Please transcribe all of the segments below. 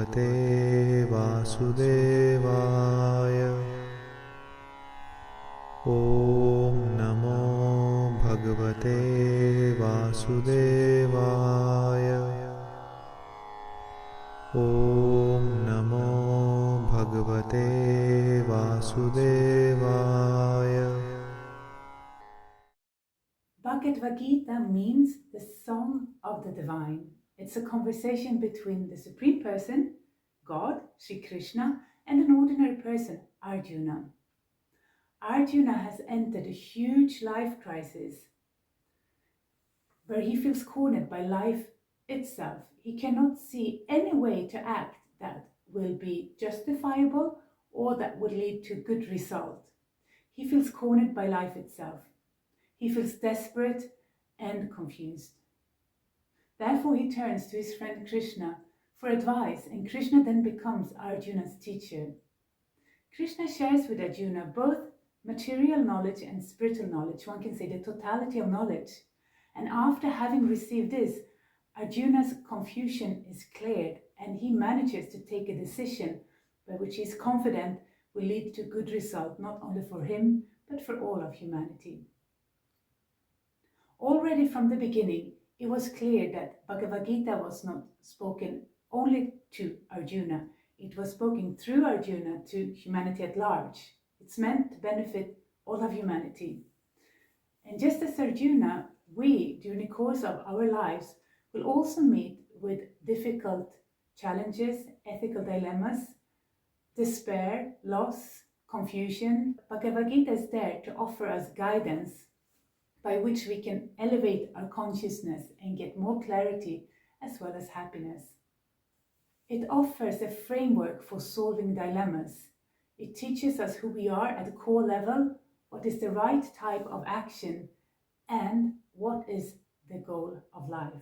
Bhagavate Vasudevaya. Om Namo Bhagavate Vasudevaya. Om Namo Bhagavate Vasudevaya. Bhagavad Gita means the song of the divine. It's a conversation between the Supreme Person, God, Sri Krishna, and an ordinary person, Arjuna. Arjuna has entered a huge life crisis where he feels cornered by life itself. He cannot see any way to act that will be justifiable or that would lead to good result. He feels cornered by life itself. He feels desperate and confused. Therefore, he turns to his friend Krishna for advice, and Krishna then becomes Arjuna's teacher. Krishna shares with Arjuna both material knowledge and spiritual knowledge, one can say the totality of knowledge. And after having received this, Arjuna's confusion is cleared, and he manages to take a decision by which he is confident will lead to good result, not only for him, but for all of humanity. Already from the beginning, it was clear that Bhagavad Gita was not spoken only to Arjuna. It was spoken through Arjuna to humanity at large. It's meant to benefit all of humanity. And just as Arjuna, we, during the course of our lives, will also meet with difficult challenges, ethical dilemmas, despair, loss, confusion. Bhagavad Gita is there to offer us guidance by which we can elevate our consciousness and get more clarity as well as happiness. It offers a framework for solving dilemmas. It teaches us who we are at the core level, what is the right type of action, and what is the goal of life.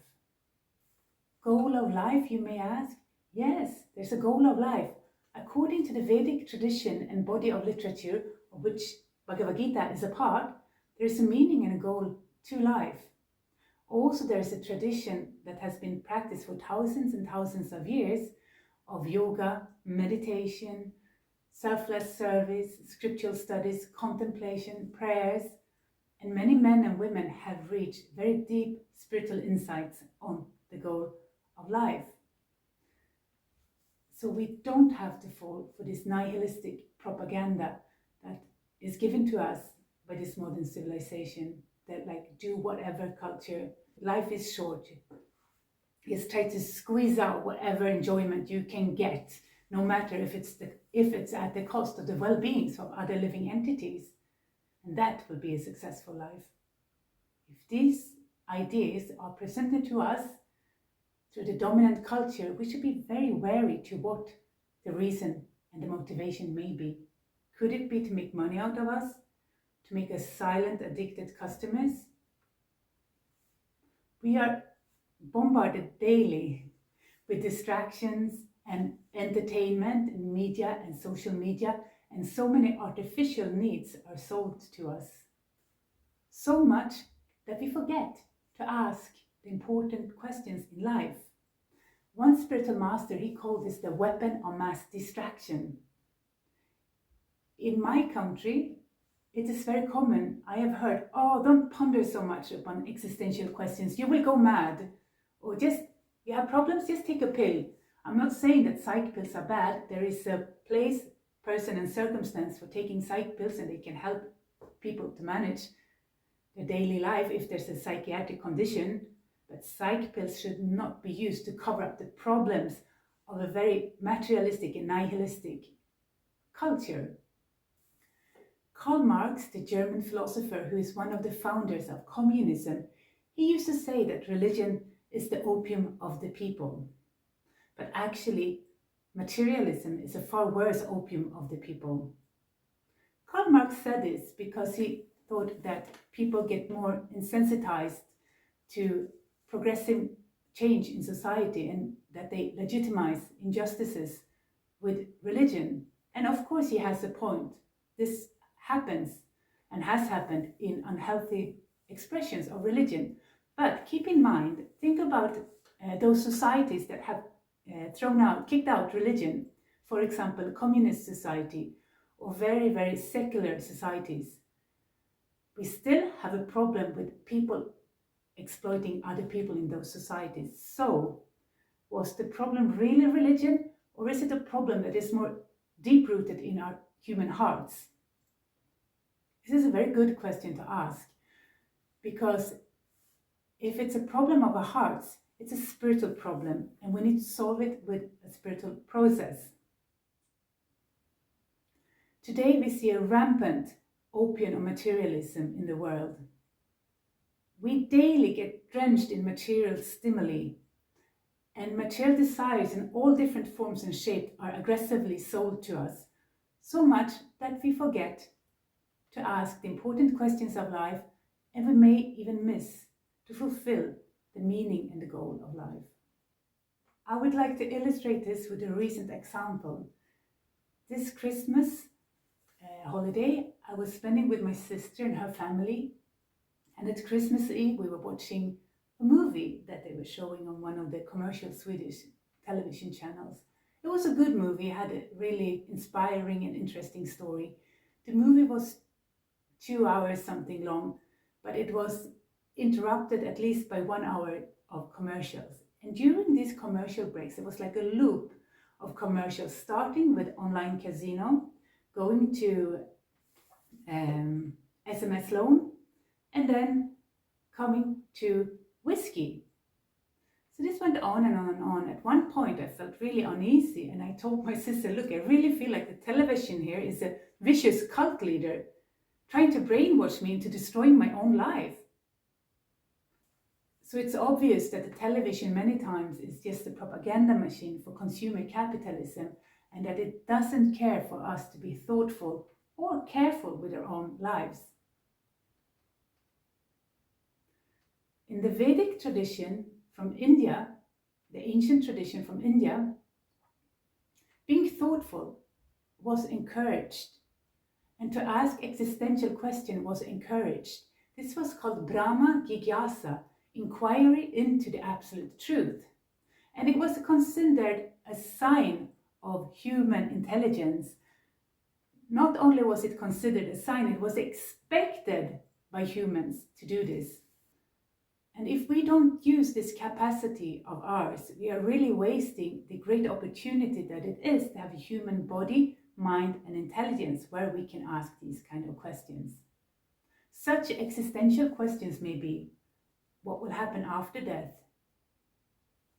Goal of life, you may ask? Yes, there's a goal of life. According to the Vedic tradition and body of literature, of which Bhagavad Gita is a part, there is a meaning and a goal to life. Also, there is a tradition that has been practiced for thousands and thousands of years of yoga, meditation, selfless service, scriptural studies, contemplation, prayers, and many men and women have reached very deep spiritual insights on the goal of life. So we don't have to fall for this nihilistic propaganda that is given to us by this modern civilization, that like do whatever culture, life is short. Just try to squeeze out whatever enjoyment you can get, no matter if it's at the cost of the well-beings of other living entities. And that will be a successful life. If these ideas are presented to us through the dominant culture, we should be very wary to what the reason and the motivation may be. Could it be to make money out of us? To make us silent, addicted customers? We are bombarded daily with distractions and entertainment and media and social media, and so many artificial needs are sold to us. So much that we forget to ask the important questions in life. One spiritual master, he called this the weapon of mass distraction. In my country, it is very common. I have heard, oh, don't ponder so much upon existential questions. You will go mad. Or just, you have problems, just take a pill. I'm not saying that psych pills are bad. There is a place, person and circumstance for taking psych pills, and they can help people to manage their daily life if there's a psychiatric condition. But psych pills should not be used to cover up the problems of a very materialistic and nihilistic culture. Karl Marx, the German philosopher who is one of the founders of communism, he used to say that religion is the opium of the people. But actually, materialism is a far worse opium of the people. Karl Marx said this because he thought that people get more insensitized to progressive change in society and that they legitimize injustices with religion. And of course he has a point. This happens and has happened in unhealthy expressions of religion. But keep in mind, think about those societies that have kicked out religion, for example, communist society or very, very secular societies, we still have a problem with people exploiting other people in those societies. So, was the problem really religion, or is it a problem that is more deep-rooted in our human hearts? This is a very good question to ask, because if it's a problem of our hearts, it's a spiritual problem, and we need to solve it with a spiritual process. Today we see a rampant opium of materialism in the world. We daily get drenched in material stimuli, and material desires in all different forms and shapes are aggressively sold to us, so much that we forget to ask the important questions of life, and we may even miss to fulfill the meaning and the goal of life. I would like to illustrate this with a recent example. This Christmas holiday I was spending with my sister and her family, and at Christmas Eve we were watching a movie that they were showing on one of the commercial Swedish television channels. It was a good movie, it had a really inspiring and interesting story. The movie was 2 hours something long, but it was interrupted at least by 1 hour of commercials. And during these commercial breaks, it was like a loop of commercials, starting with online casino, going to SMS loan, and then coming to whiskey. So this went on and on and on. At one point I felt really uneasy, and I told my sister, look, I really feel like the television here is a vicious cult leader trying to brainwash me into destroying my own life. So it's obvious that the television many times is just a propaganda machine for consumer capitalism, and that it doesn't care for us to be thoughtful or careful with our own lives. In the Vedic tradition from India, the ancient tradition from India, being thoughtful was encouraged, and to ask existential questions was encouraged. This was called Brahma Jigyasa, inquiry into the absolute truth. And it was considered a sign of human intelligence. Not only was it considered a sign, it was expected by humans to do this. And if we don't use this capacity of ours, we are really wasting the great opportunity that it is to have a human body, mind, and intelligence where we can ask these kind of questions. Such existential questions may be, what will happen after death?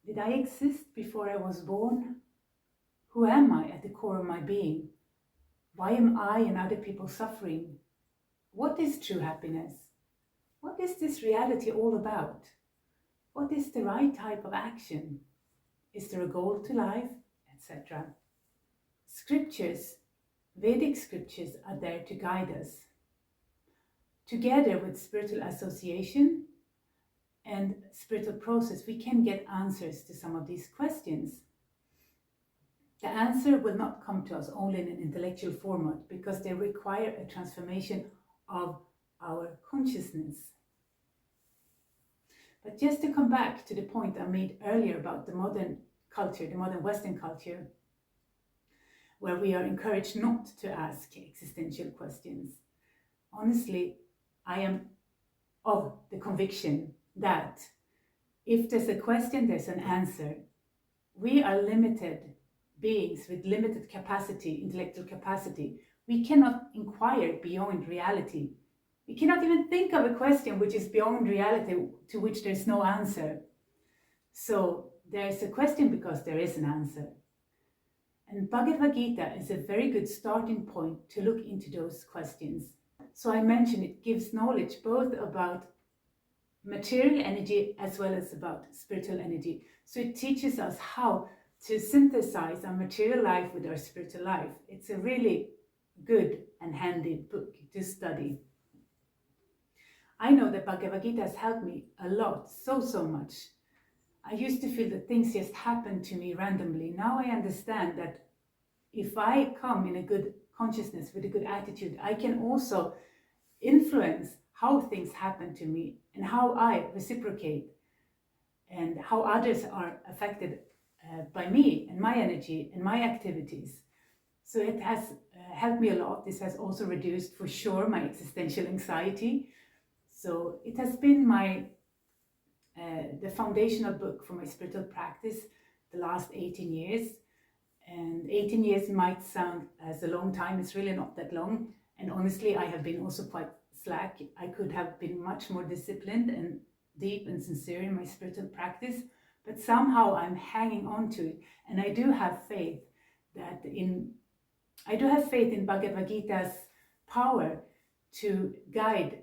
Did I exist before I was born? Who am I at the core of my being? Why am I and other people suffering? What is true happiness? What is this reality all about? What is the right type of action? Is there a goal to life? Etc. Scriptures, Vedic scriptures, are there to guide us. Together with spiritual association and spiritual process, we can get answers to some of these questions. The answer will not come to us only in an intellectual format, because they require a transformation of our consciousness. But just to come back to the point I made earlier about the modern culture, the modern Western culture, where we are encouraged not to ask existential questions. Honestly, I am of the conviction that if there's a question, there's an answer. We are limited beings with limited capacity, intellectual capacity. We cannot inquire beyond reality. We cannot even think of a question which is beyond reality, to which there's no answer. So there's a question because there is an answer. And Bhagavad Gita is a very good starting point to look into those questions. So I mentioned it gives knowledge both about material energy as well as about spiritual energy. So it teaches us how to synthesize our material life with our spiritual life. It's a really good and handy book to study. I know that Bhagavad Gita has helped me a lot, so much. I used to feel that things just happened to me randomly. Now I understand that if I come in a good consciousness with a good attitude, I can also influence how things happen to me and how I reciprocate and how others are affected by me and my energy and my activities. So it has helped me a lot. This has also reduced for sure my existential anxiety. So it has been the foundational book for my spiritual practice the last 18 years. And 18 years might sound as a long time. It's really not that long. And honestly, I have been also quite slack. I could have been much more disciplined and deep and sincere in my spiritual practice, but somehow I'm hanging on to it. And I do have faith in Bhagavad Gita's power to guide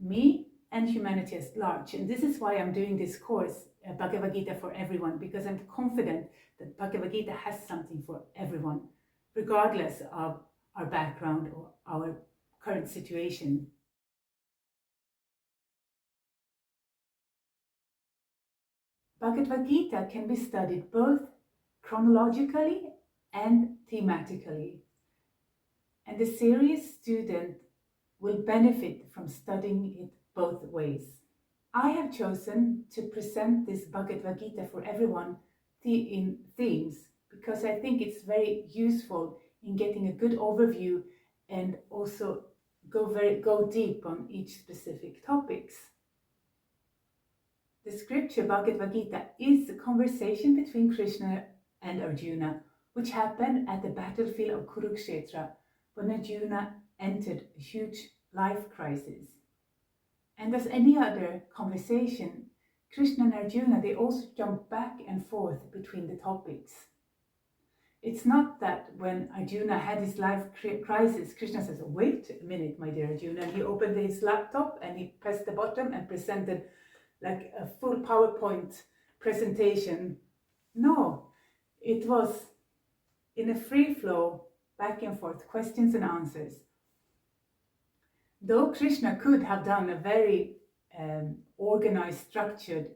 me and humanity at large. And this is why I'm doing this course, Bhagavad Gita for Everyone, because I'm confident that Bhagavad Gita has something for everyone, regardless of our background or our current situation. Bhagavad Gita can be studied both chronologically and thematically, and the serious student will benefit from studying it both ways. I have chosen to present this Bhagavad Gita for everyone in themes because I think it's very useful in getting a good overview and also go deep on each specific topics. The scripture Bhagavad Gita is a conversation between Krishna and Arjuna, which happened at the battlefield of Kurukshetra when Arjuna entered a huge life crisis. And as any other conversation, Krishna and Arjuna, they also jump back and forth between the topics. It's not that when Arjuna had his life crisis, Krishna says, "Wait a minute, my dear Arjuna," and he opened his laptop and he pressed the button and presented like a full PowerPoint presentation. No, it was in a free flow, back and forth, questions and answers. Though Krishna could have done a very organized, structured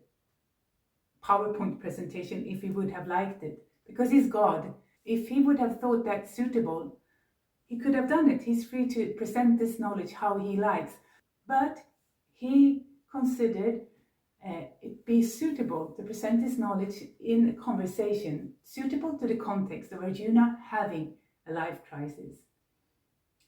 PowerPoint presentation if he would have liked it, because he's God. If he would have thought that suitable, he could have done it. He's free to present this knowledge how he likes. But he considered it be suitable to present this knowledge in a conversation, suitable to the context of Arjuna having a life crisis.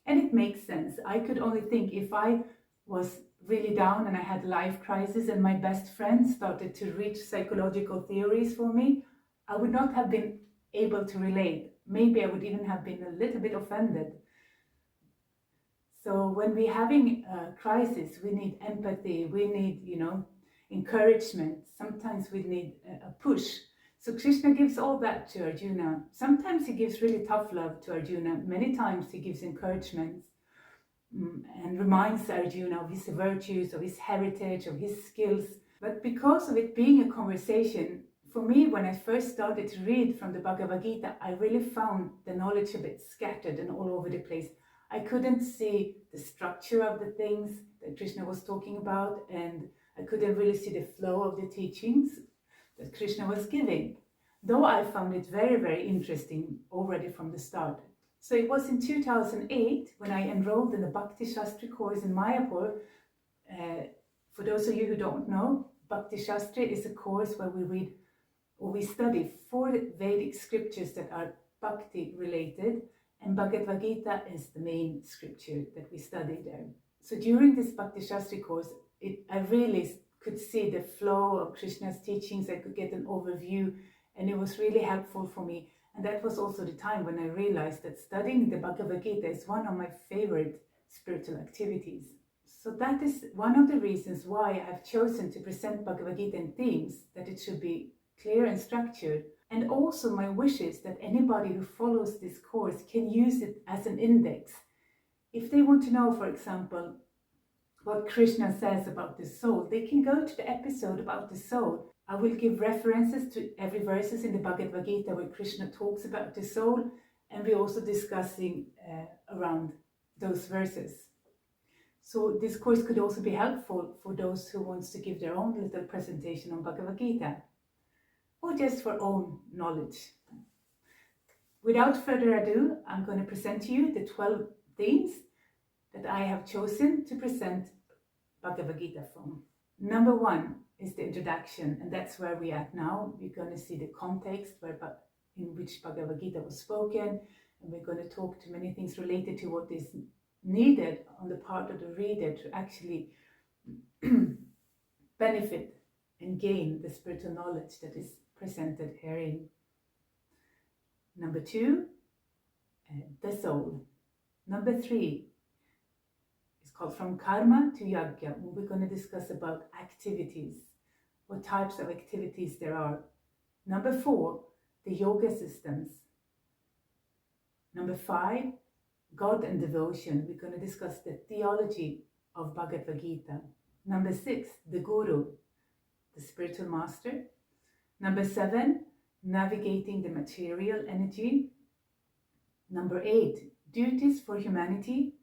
And it makes sense. I could only think if I was really down and I had a life crisis and my best friend started to read psychological theories for me, I would not have been able to relate. Maybe I would even have been a little bit offended. So when we're having a crisis, we need empathy, we need, encouragement. Sometimes we need a push. So Krishna gives all that to Arjuna. Sometimes he gives really tough love to Arjuna. Many times he gives encouragement and reminds Arjuna of his virtues, of his heritage, of his skills. But because of it being a conversation, for me, when I first started to read from the Bhagavad Gita, I really found the knowledge a bit scattered and all over the place. I couldn't see the structure of the things that Krishna was talking about, and I couldn't really see the flow of the teachings that Krishna was giving, though I found it very, very interesting already from the start. So it was in 2008 when I enrolled in the Bhakti Shastri course in Mayapur. For those of you who don't know, Bhakti Shastri is a course where we read or we study 4 Vedic scriptures that are Bhakti related, and Bhagavad Gita is the main scripture that we study there. So during this Bhakti Shastri course, I really could see the flow of Krishna's teachings. I could get an overview, and it was really helpful for me. And that was also the time when I realized that studying the Bhagavad Gita is one of my favorite spiritual activities. So that is one of the reasons why I've chosen to present Bhagavad Gita in themes, that it should be clear and structured. And also my wish is that anybody who follows this course can use it as an index. If they want to know, for example, what Krishna says about the soul, they can go to the episode about the soul. I will give references to every verses in the Bhagavad Gita where Krishna talks about the soul, and we're also discussing around those verses. So this course could also be helpful for those who wants to give their own little presentation on Bhagavad Gita, or just for own knowledge. Without further ado, I'm going to present to you the 12 themes that I have chosen to present Bhagavad Gita from. Number 1 is the introduction, and that's where we're at now. We're going to see the context in which Bhagavad Gita was spoken, and we're going to talk to many things related to what is needed on the part of the reader to actually benefit and gain the spiritual knowledge that is presented herein. Number 2, the soul. Number 3 is called From Karma to Yajna. We're going to discuss about activities, what types of activities there are. Number 4, the yoga systems. Number 5, God and devotion. We're going to discuss the theology of Bhagavad Gita. Number 6, the Guru, the spiritual master. Number 7, navigating the material energy. Number 8, duties for humanity.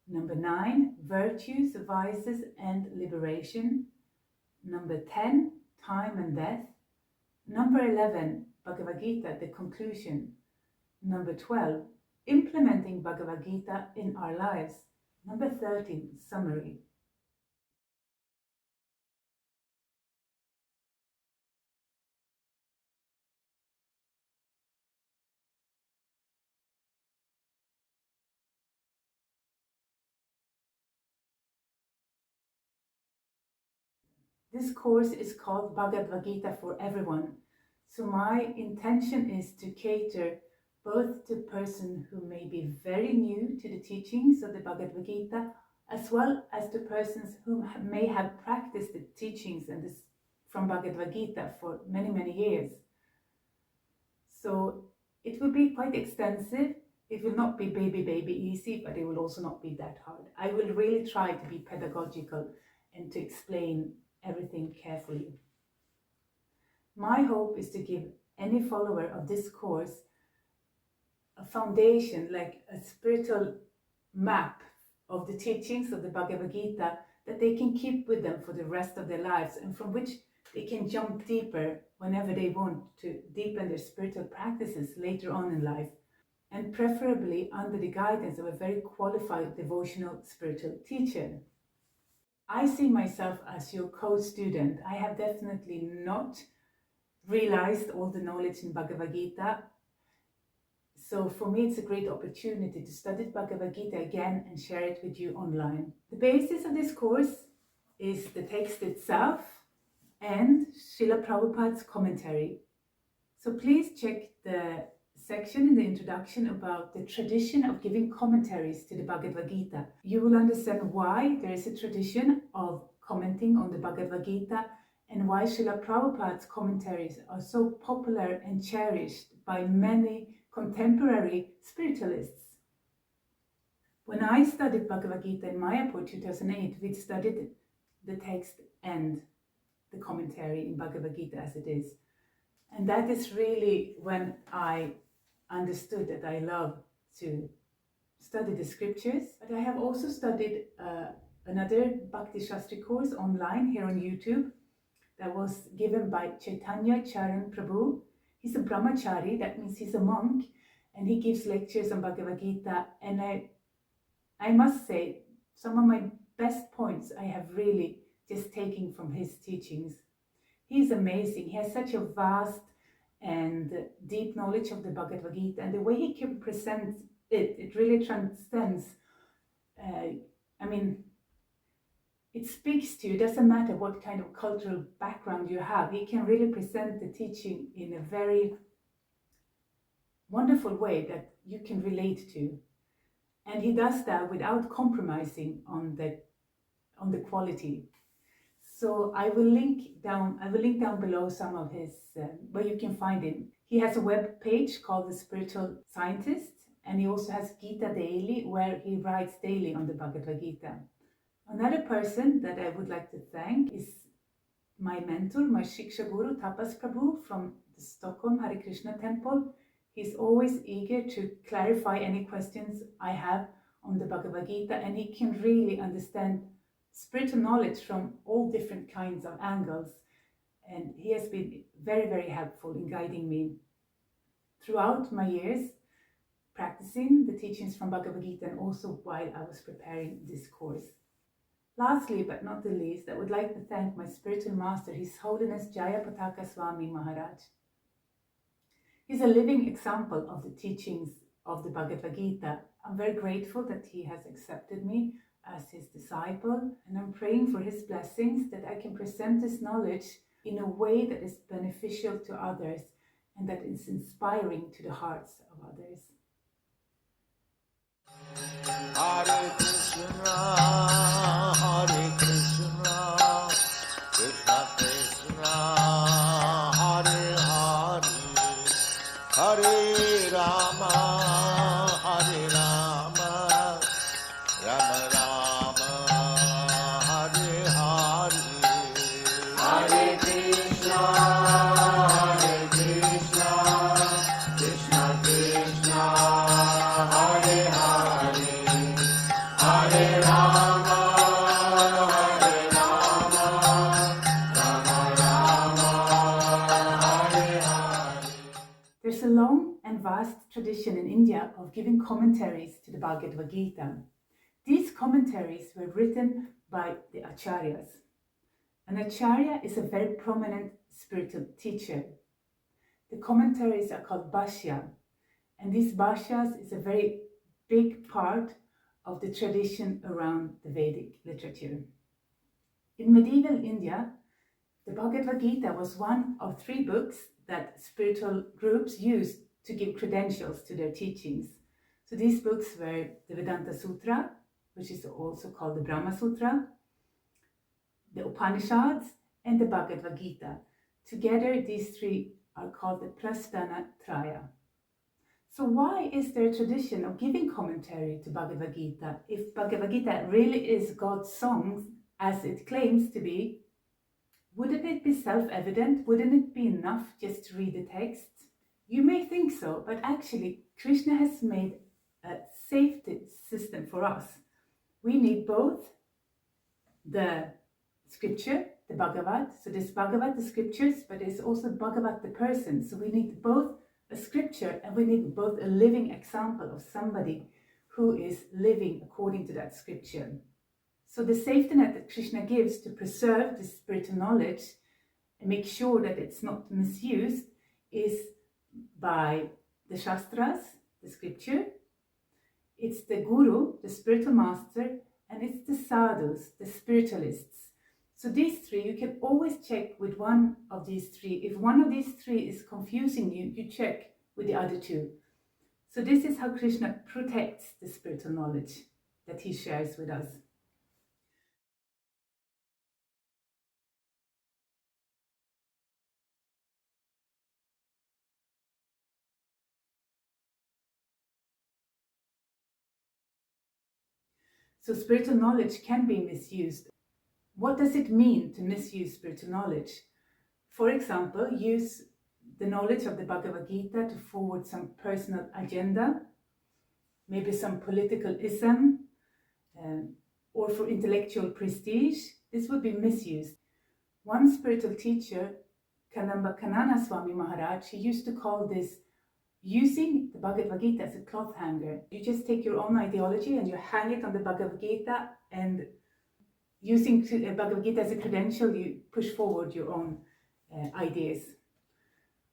Number 9, virtues, vices, and liberation. Number 10, time and death. Number 11, Bhagavad Gita, the conclusion. Number 12, implementing Bhagavad Gita in our lives. Number 13, summary. This course is called Bhagavad Gita for everyone. So my intention is to cater both to person who may be very new to the teachings of the Bhagavad Gita, as well as to persons who may have practiced the teachings and this from Bhagavad Gita for many, many years. So it will be quite extensive. It will not be baby easy, but it will also not be that hard. I will really try to be pedagogical and to explain everything carefully. My hope is to give any follower of this course a foundation, like a spiritual map of the teachings of the Bhagavad Gita that they can keep with them for the rest of their lives, and from which they can jump deeper whenever they want to deepen their spiritual practices later on in life, and preferably under the guidance of a very qualified devotional spiritual teacher. I see myself as your co-student. I have definitely not realized all the knowledge in Bhagavad Gita. So for me, it's a great opportunity to study Bhagavad Gita again and share it with you online. The basis of this course is the text itself and Srila Prabhupada's commentary. So please check the section in the introduction about the tradition of giving commentaries to the Bhagavad Gita. You will understand why there is a tradition of commenting on the Bhagavad Gita and why Srila Prabhupada's commentaries are so popular and cherished by many contemporary spiritualists. When I studied Bhagavad Gita in Mayapur 2008, we studied the text and the commentary in Bhagavad Gita as it is. And that is really when I understood that I love to study the scriptures. But I have also studied another Bhakti Shastri course online here on YouTube that was given by Caitanya Mahaprabhu. He's a brahmachari, that means he's a monk, and he gives lectures on Bhagavad Gita. And I must say, some of my best points I have really just taken from his teachings. He's amazing. He has such a vast and deep knowledge of the Bhagavad Gita, and the way he can present it, it really transcends. It speaks to you. It doesn't matter what kind of cultural background you have. He can really present the teaching in a very wonderful way that you can relate to, and he does that without compromising on the quality. So I will link down below some of his, where you can find him. He has a web page called The Spiritual Scientist, and he also has Gita Daily, where he writes daily on the Bhagavad Gita. Another person that I would like to thank is my mentor, my Shiksha Guru, Tapas Prabhu from the Stockholm Hare Krishna temple. He's always eager to clarify any questions I have on the Bhagavad Gita, and he can really understand spiritual knowledge from all different kinds of angles, and he has been very, very helpful in guiding me throughout my years practicing the teachings from Bhagavad Gita, and also while I was preparing this course. Lastly, but not the least, I would like to thank my spiritual master, His Holiness Jayapataka Swami Maharaj. He's a living example of the teachings of the Bhagavad Gita. I'm very grateful that he has accepted me as his disciple, and I'm praying for his blessings that I can present this knowledge in a way that is beneficial to others and that is inspiring to the hearts of others. Hare Krishna, Krishna Krishna, Hare Hare, Hare Rama, Rama Rama, Hare Hare. Hare Krishna, Krishna Krishna, Hare Hare, Hare Rama, Rama Rama, Hare Hare. There's a long and vast tradition in India of giving commentaries to the Bhagavad Gita. These commentaries were written by the acharyas. An acharya is a very prominent spiritual teacher. The commentaries are called bhashya, and these bhashyas is a very big part of the tradition around the Vedic literature. In medieval India, the Bhagavad Gita was one of 3 books that spiritual groups used to give credentials to their teachings. So these books were the Vedanta Sutra, which is also called the Brahma Sutra, the Upanishads, and the Bhagavad Gita. Together, these 3 are called the Prasthana Traya. So why is there a tradition of giving commentary to Bhagavad Gita? If Bhagavad Gita really is God's song, as it claims to be, wouldn't it be self-evident? Wouldn't it be enough just to read the text? You may think so, but actually Krishna has made a safety system for us. We need both the scripture, the Bhagavad. So there's Bhagavad, the scriptures, but there's also Bhagavad, the person. So we need both a scripture and we need both a living example of somebody who is living according to that scripture. So the safety net that Krishna gives to preserve the spiritual knowledge and make sure that it's not misused is by the Shastras, the scripture, it's the Guru, the spiritual master, and it's the sadhus, the spiritualists. So these 3, you can always check with one of these 3. If one of these 3 is confusing you, you check with the other 2. So this is how Krishna protects the spiritual knowledge that he shares with us. So spiritual knowledge can be misused. What does it mean to misuse spiritual knowledge? For example, use the knowledge of the Bhagavad Gita to forward some personal agenda, maybe some political ism, or for intellectual prestige. This would be misused. One spiritual teacher, Kadamba Kanana Swami Maharaj, he used to call this using the Bhagavad Gita as a cloth hanger. You just take your own ideology and you hang it on the Bhagavad Gita, and using Bhagavad Gita as a credential, you push forward your own ideas.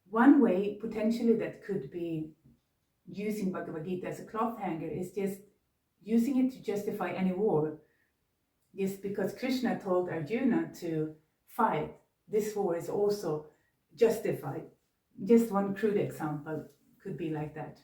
One way potentially that could be using Bhagavad Gita as a cloth hanger is just using it to justify any war. Just because Krishna told Arjuna to fight, this war is also justified. Just one crude example could be like that.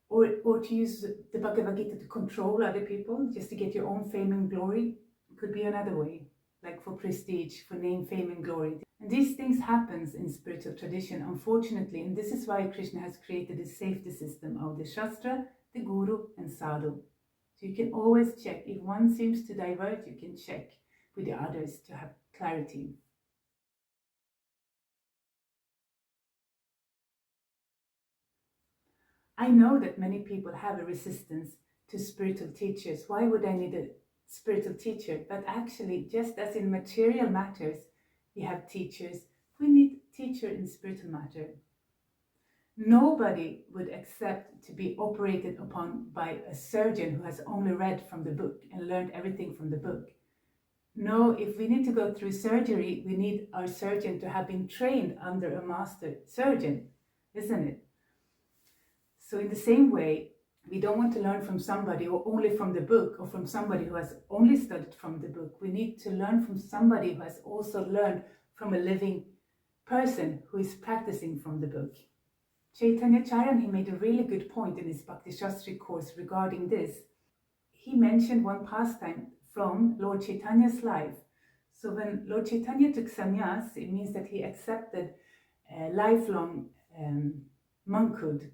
Or to use the Bhagavad Gita to control other people, just to get your own fame and glory, could be another way, like for prestige, for name, fame and glory. And these things happens in spiritual tradition, unfortunately, and this is why Krishna has created a safety system of the Shastra, the Guru and Sadhu. So you can always check. If one seems to divert, you can check with the others to have clarity. I know that many people have a resistance to spiritual teachers. Why would I need a spiritual teacher? But actually, just as in material matters, we have teachers, we need teacher in spiritual matter. Nobody would accept to be operated upon by a surgeon who has only read from the book and learned everything from the book. No, if we need to go through surgery, we need our surgeon to have been trained under a master surgeon, isn't it? So in the same way, we don't want to learn from somebody or only from the book or from somebody who has only studied from the book. We need to learn from somebody who has also learned from a living person who is practicing from the book. Chaitanya Charan, he made a really good point in his Bhakti Shastri course regarding this. He mentioned one pastime from Lord Chaitanya's life. So when Lord Chaitanya took sannyas, it means that he accepted a lifelong monkhood.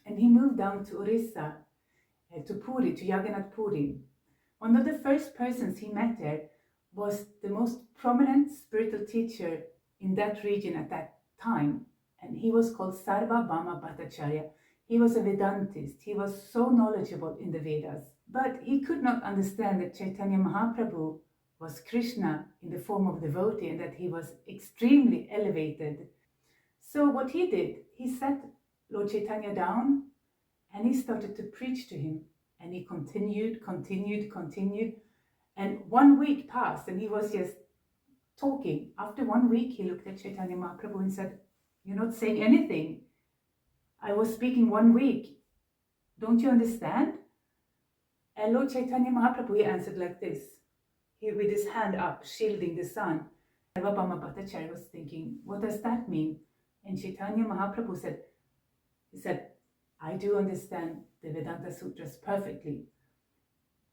And he moved down to Orissa, to Puri, to Jagannath Puri. One of the first persons he met there was the most prominent spiritual teacher in that region at that time. And he was called Sarvabhauma Bhattacharya. He was a Vedantist. He was so knowledgeable in the Vedas. But he could not understand that Chaitanya Mahaprabhu was Krishna in the form of devotee and that he was extremely elevated. So what he did, he sat Lord Chaitanya down and he started to preach to him. And he continued. And 1 week passed and he was just talking. After 1 week, he looked at Chaitanya Mahaprabhu and said, "You're not saying anything. I was speaking 1 week. Don't you understand?" And Lord Chaitanya Mahaprabhu, he answered like this. He with his hand up, shielding the sun. Sarvabhauma Bhattacharya was thinking, what does that mean? And Chaitanya Mahaprabhu said, "I do understand the Vedanta Sutras perfectly.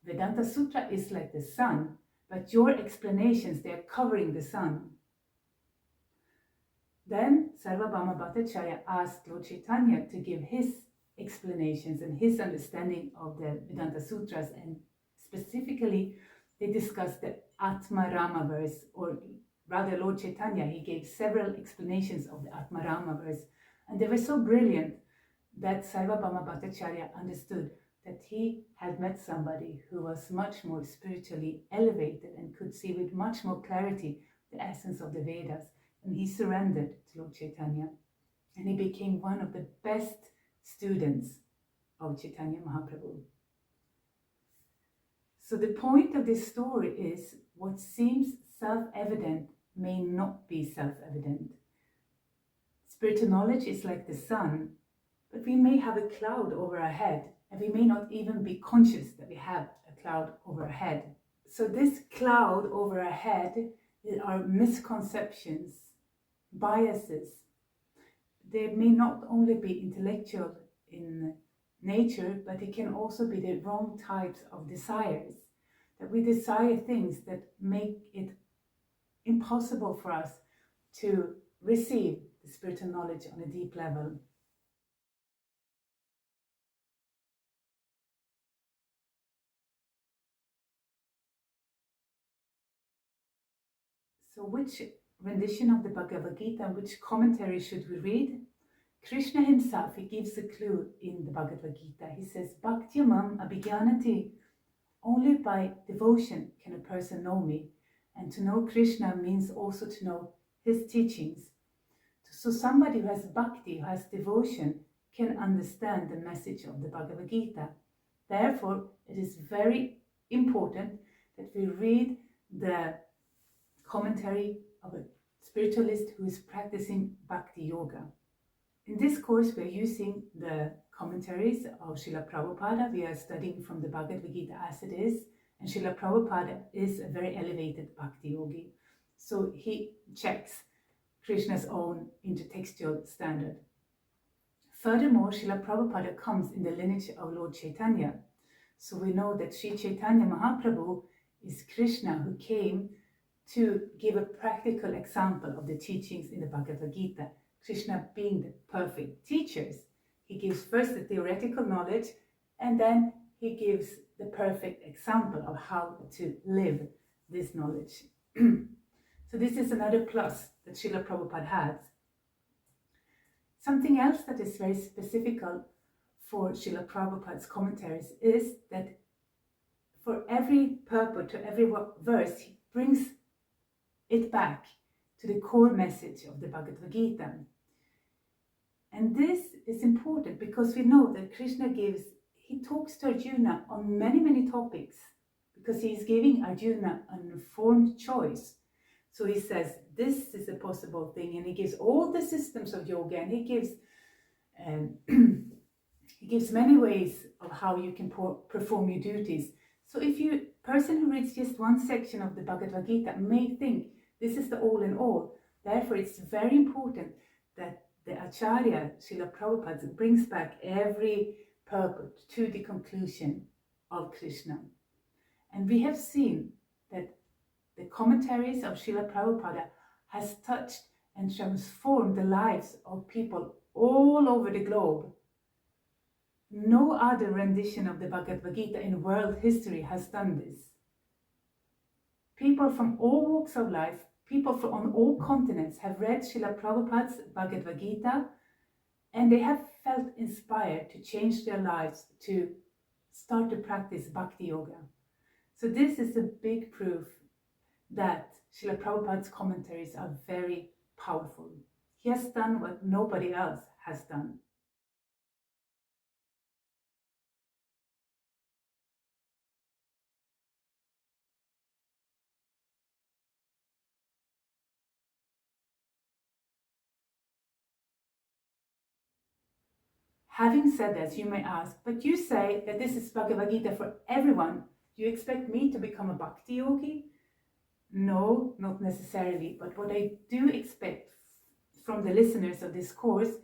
Vedanta Sutra is like the sun, but your explanations, they are covering the sun." Then Sarvabhauma Bhattacharya asked Lord Chaitanya to give his explanations and his understanding of the Vedanta Sutras, and specifically they discussed the Atma Rama verse, or rather Lord Chaitanya, he gave several explanations of the Atma Rama verse, and they were so brilliant that Sarvabhauma Bhattacharya understood that he had met somebody who was much more spiritually elevated and could see with much more clarity the essence of the Vedas, and he surrendered to Lord Chaitanya, and he became one of the best students of Chaitanya Mahaprabhu. So the point of this story is what seems self-evident may not be self-evident. Spiritual knowledge is like the sun, but we may have a cloud over our head and we may not even be conscious that we have a cloud over our head. So this cloud over our head are misconceptions, biases. They may not only be intellectual in nature, but it can also be the wrong types of desires. That we desire things that make it impossible for us to receive the spiritual knowledge on a deep level. So which rendition of the Bhagavad Gita, which commentary should we read? Krishna himself, he gives a clue in the Bhagavad Gita. He says, Bhaktyamam abhigyanati. Only by devotion can a person know me. And to know Krishna means also to know his teachings. So somebody who has bhakti, who has devotion, can understand the message of the Bhagavad Gita. Therefore, it is very important that we read the commentary of a spiritualist who is practicing bhakti yoga. In this course, we are using the commentaries of Srila Prabhupada. We are studying from the Bhagavad Gita as it is, and Srila Prabhupada is a very elevated bhakti yogi. So he checks Krishna's own intertextual standard. Furthermore, Srila Prabhupada comes in the lineage of Lord Chaitanya. So we know that Sri Caitanya Mahaprabhu is Krishna who came to give a practical example of the teachings in the Bhagavad Gita. Krishna being the perfect teachers. He gives first the theoretical knowledge and then he gives the perfect example of how to live this knowledge. So this is another plus that Srila Prabhupada has. Something else that is very specific for Srila Prabhupada's commentaries is that for every purport, to every verse, he brings it back to the core message of the Bhagavad Gita. And this is important because we know that Krishna he talks to Arjuna on many, many topics because he's giving Arjuna an informed choice. So he says, this is a possible thing, and he gives all the systems of yoga, and he gives he gives many ways of how you can perform your duties. So if you person who reads just one section of the Bhagavad Gita may think this is the all in all. Therefore, it's very important that the acharya, Srila Prabhupada, brings back every purport to the conclusion of Krishna. And we have seen that the commentaries of Srila Prabhupada has touched and transformed the lives of people all over the globe. No other rendition of the Bhagavad Gita in world history has done this. People from all walks of life, people on all continents have read Srila Prabhupada's Bhagavad Gita, and they have felt inspired to change their lives, to start to practice Bhakti Yoga. So this is a big proof that Srila Prabhupada's commentaries are very powerful. He has done what nobody else has done. Having said that, you may ask, but you say that this is Bhagavad Gita for everyone. Do you expect me to become a Bhakti yogi? No, not necessarily. But what I do expect from the listeners of this course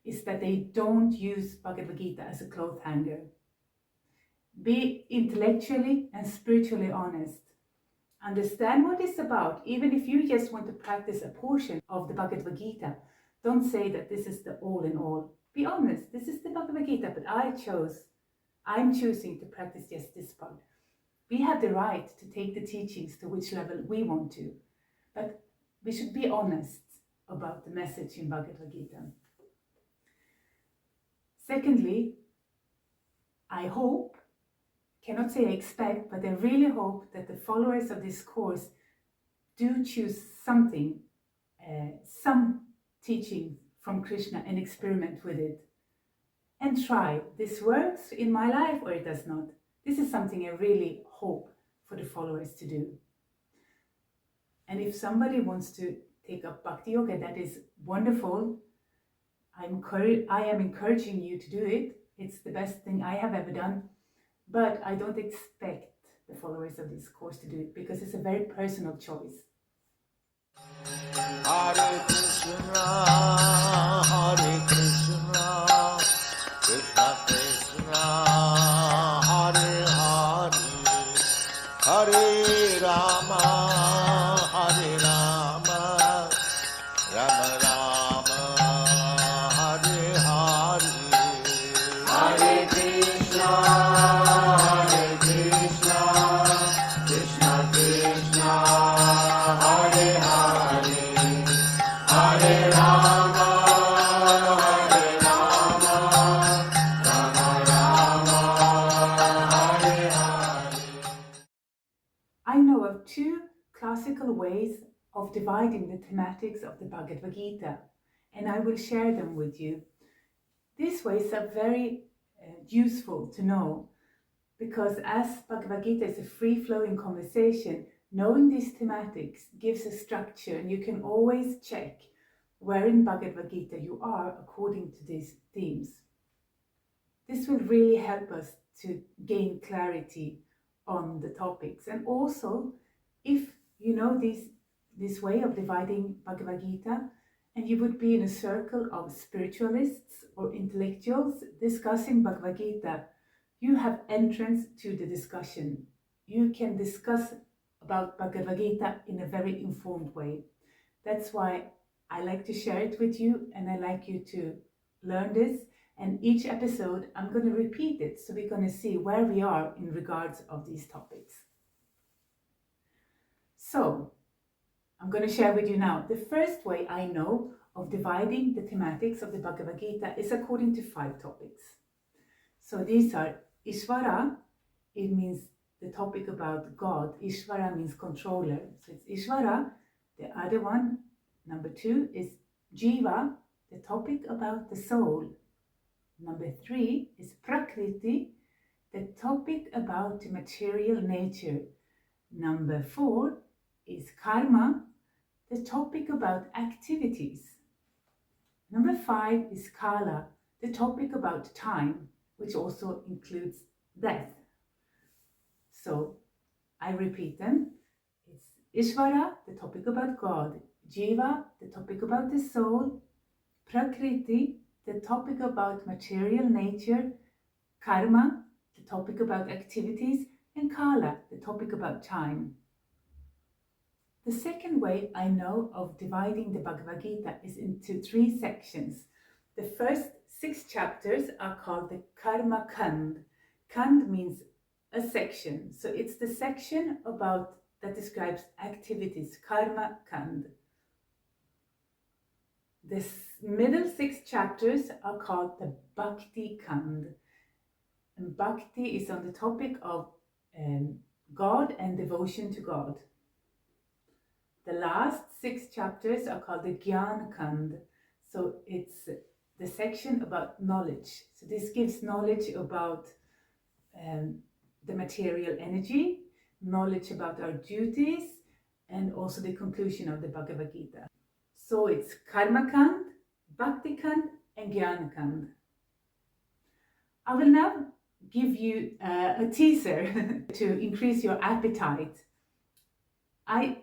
is that they don't use Bhagavad Gita as a cloth hanger. Be intellectually and spiritually honest. Understand what it's about, even if you just want to practice a portion of the Bhagavad Gita. Don't say that this is the all in all. Be honest, this is the Bhagavad Gita, but I'm choosing to practice just this part. We have the right to take the teachings to which level we want to, but we should be honest about the message in Bhagavad Gita. Secondly, I hope, cannot say I expect, but I really hope that the followers of this course do choose something, some teaching from Krishna, and experiment with it. And try, this works in my life or it does not. This is something I really hope for the followers to do. And if somebody wants to take up Bhakti Yoga, that is wonderful. I am encouraging you to do it. It's the best thing I have ever done. But I don't expect the followers of this course to do it because it's a very personal choice. Hare Krishna, Hare Krishna, Krishna Krishna, Hare Hare, Hare Rama, Hare Rama, Rama Rama, Hare Hare, Hare Krishna, Hare Krishna, Krishna Krishna, Hare Hare, Hare Rama, Hare Rama, Rama Rama, Hare Hare. I know of two classical ways of dividing the thematics of the Bhagavad Gita, and I will share them with you. These ways are very useful to know because as Bhagavad Gita is a free-flowing conversation, knowing these thematics gives a structure, and you can always check where in Bhagavad Gita you are according to these themes. This will really help us to gain clarity on the topics. And also, if you know this way of dividing Bhagavad Gita, and you would be in a circle of spiritualists or intellectuals discussing Bhagavad Gita, you have entrance to the discussion. You can discuss about Bhagavad Gita in a very informed way. That's why I like to share it with you, and I like you to learn this. And each episode, I'm going to repeat it, so we're going to see where we are in regards of these topics. So, I'm going to share with you now. The first way I know of dividing the thematics of the Bhagavad Gita is according to 5 topics. So these are Ishvara, it means the topic about God. Ishvara means controller. So it's Ishvara. The other one, number 2, is Jiva. the topic about the soul. Number 3 is Prakriti, the topic about the material nature. Number 4 is Karma, the topic about activities. Number 5 is Kala, the topic about time, which also includes death. So I repeat them. It's Ishvara, the topic about God. Jiva, the topic about the soul. Prakriti, the topic about material nature. Karma, the topic about activities. And Kala, the topic about time. The second way I know of dividing the Bhagavad Gita is into 3 sections. The first 6 chapters are called the Karma Kand. Kand means a section, so it's the section that describes activities, Karma Kand. The middle 6 chapters are called the Bhakti Kand. And Bhakti is on the topic of God and devotion to God. The last 6 chapters are called the Gyan Kand. So it's the section about knowledge. So this gives knowledge about the material energy, knowledge about our duties, and also the conclusion of the Bhagavad Gita. So it's Karma Kand, Bhakti Kand, and Jnana Kand. I will now give you a teaser to increase your appetite. I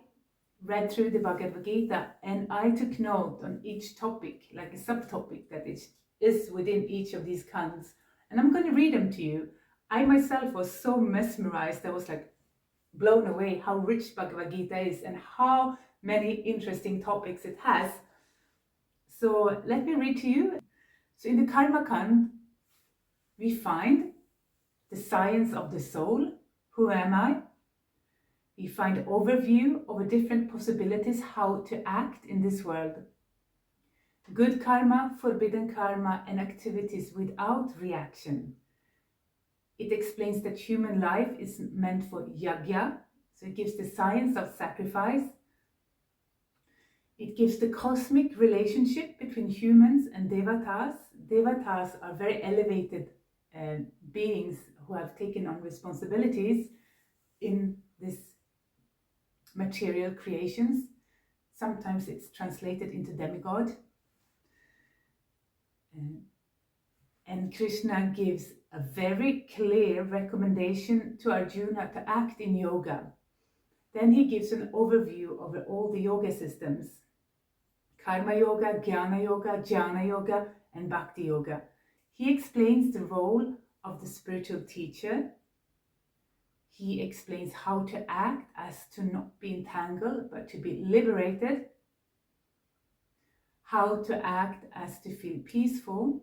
read through the Bhagavad Gita and I took note on each topic, like a subtopic that is within each of these kands. And I'm going to read them to you. I myself was so mesmerized, I was like blown away how rich Bhagavad Gita is and how many interesting topics it has. So let me read to you. So in the Karma Kand, we find the science of the soul. Who am I? We find an overview of different possibilities how to act in this world. Good karma, forbidden karma, and activities without reaction. It explains that human life is meant for yajna, so it gives the science of sacrifice. It gives the cosmic relationship between humans and devatas. Devatas are very elevated beings who have taken on responsibilities in this material creations. Sometimes it's translated into demigod. And Krishna gives a very clear recommendation to Arjuna to act in yoga. Then he gives an overview of all the yoga systems. Karma yoga, Jnana yoga, Jnana yoga, and Bhakti yoga. He explains the role of the spiritual teacher. He explains how to act as to not be entangled, but to be liberated. How to act as to feel peaceful.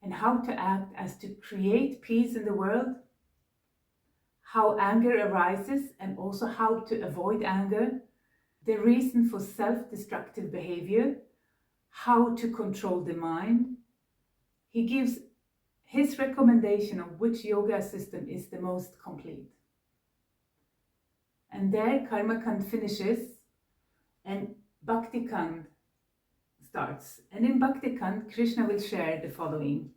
And how to act as to create peace in the world. How anger arises and also how to avoid anger. The reason for self-destructive behavior. How to control the mind. He gives his recommendation of which yoga system is the most complete. And there Karma Kand finishes and Bhakti Kand starts. And in Bhakti Kand, Krishna will share the following.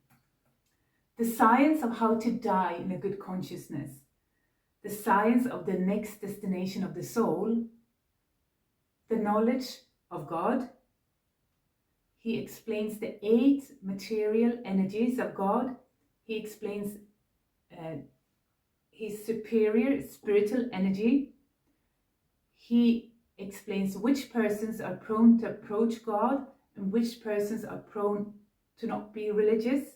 The science of how to die in a good consciousness. The science of the next destination of the soul. The knowledge of God. He explains the 8 material energies of God. He explains his superior spiritual energy. He explains which persons are prone to approach God and which persons are prone to not be religious.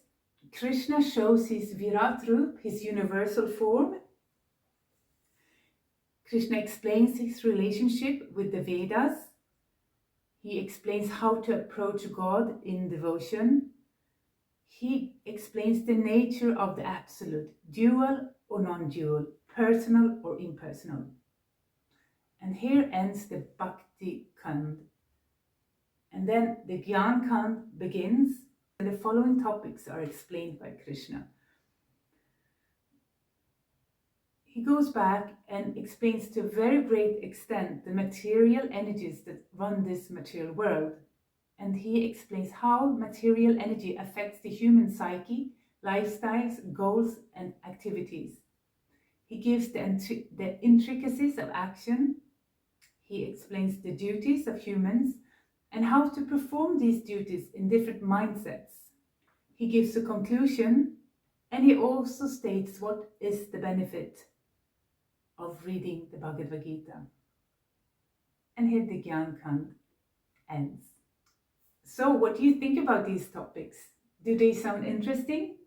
Krishna shows his Virat Rup, his universal form. Krishna explains his relationship with the Vedas. He explains how to approach God in devotion. He explains the nature of the absolute, dual or non-dual, personal or impersonal. And here ends the Bhakti Kand. And then the Gyan Kand begins, and the following topics are explained by Krishna. He goes back and explains to a very great extent the material energies that run this material world. and he explains how material energy affects the human psyche, lifestyles, goals, and activities. He gives the intricacies of action. He explains the duties of humans and how to perform these duties in different mindsets. He gives a conclusion, and he also states what is the benefit of reading the Bhagavad Gita. And here the Gyan Kand ends. So what do you think about these topics? Do they sound interesting?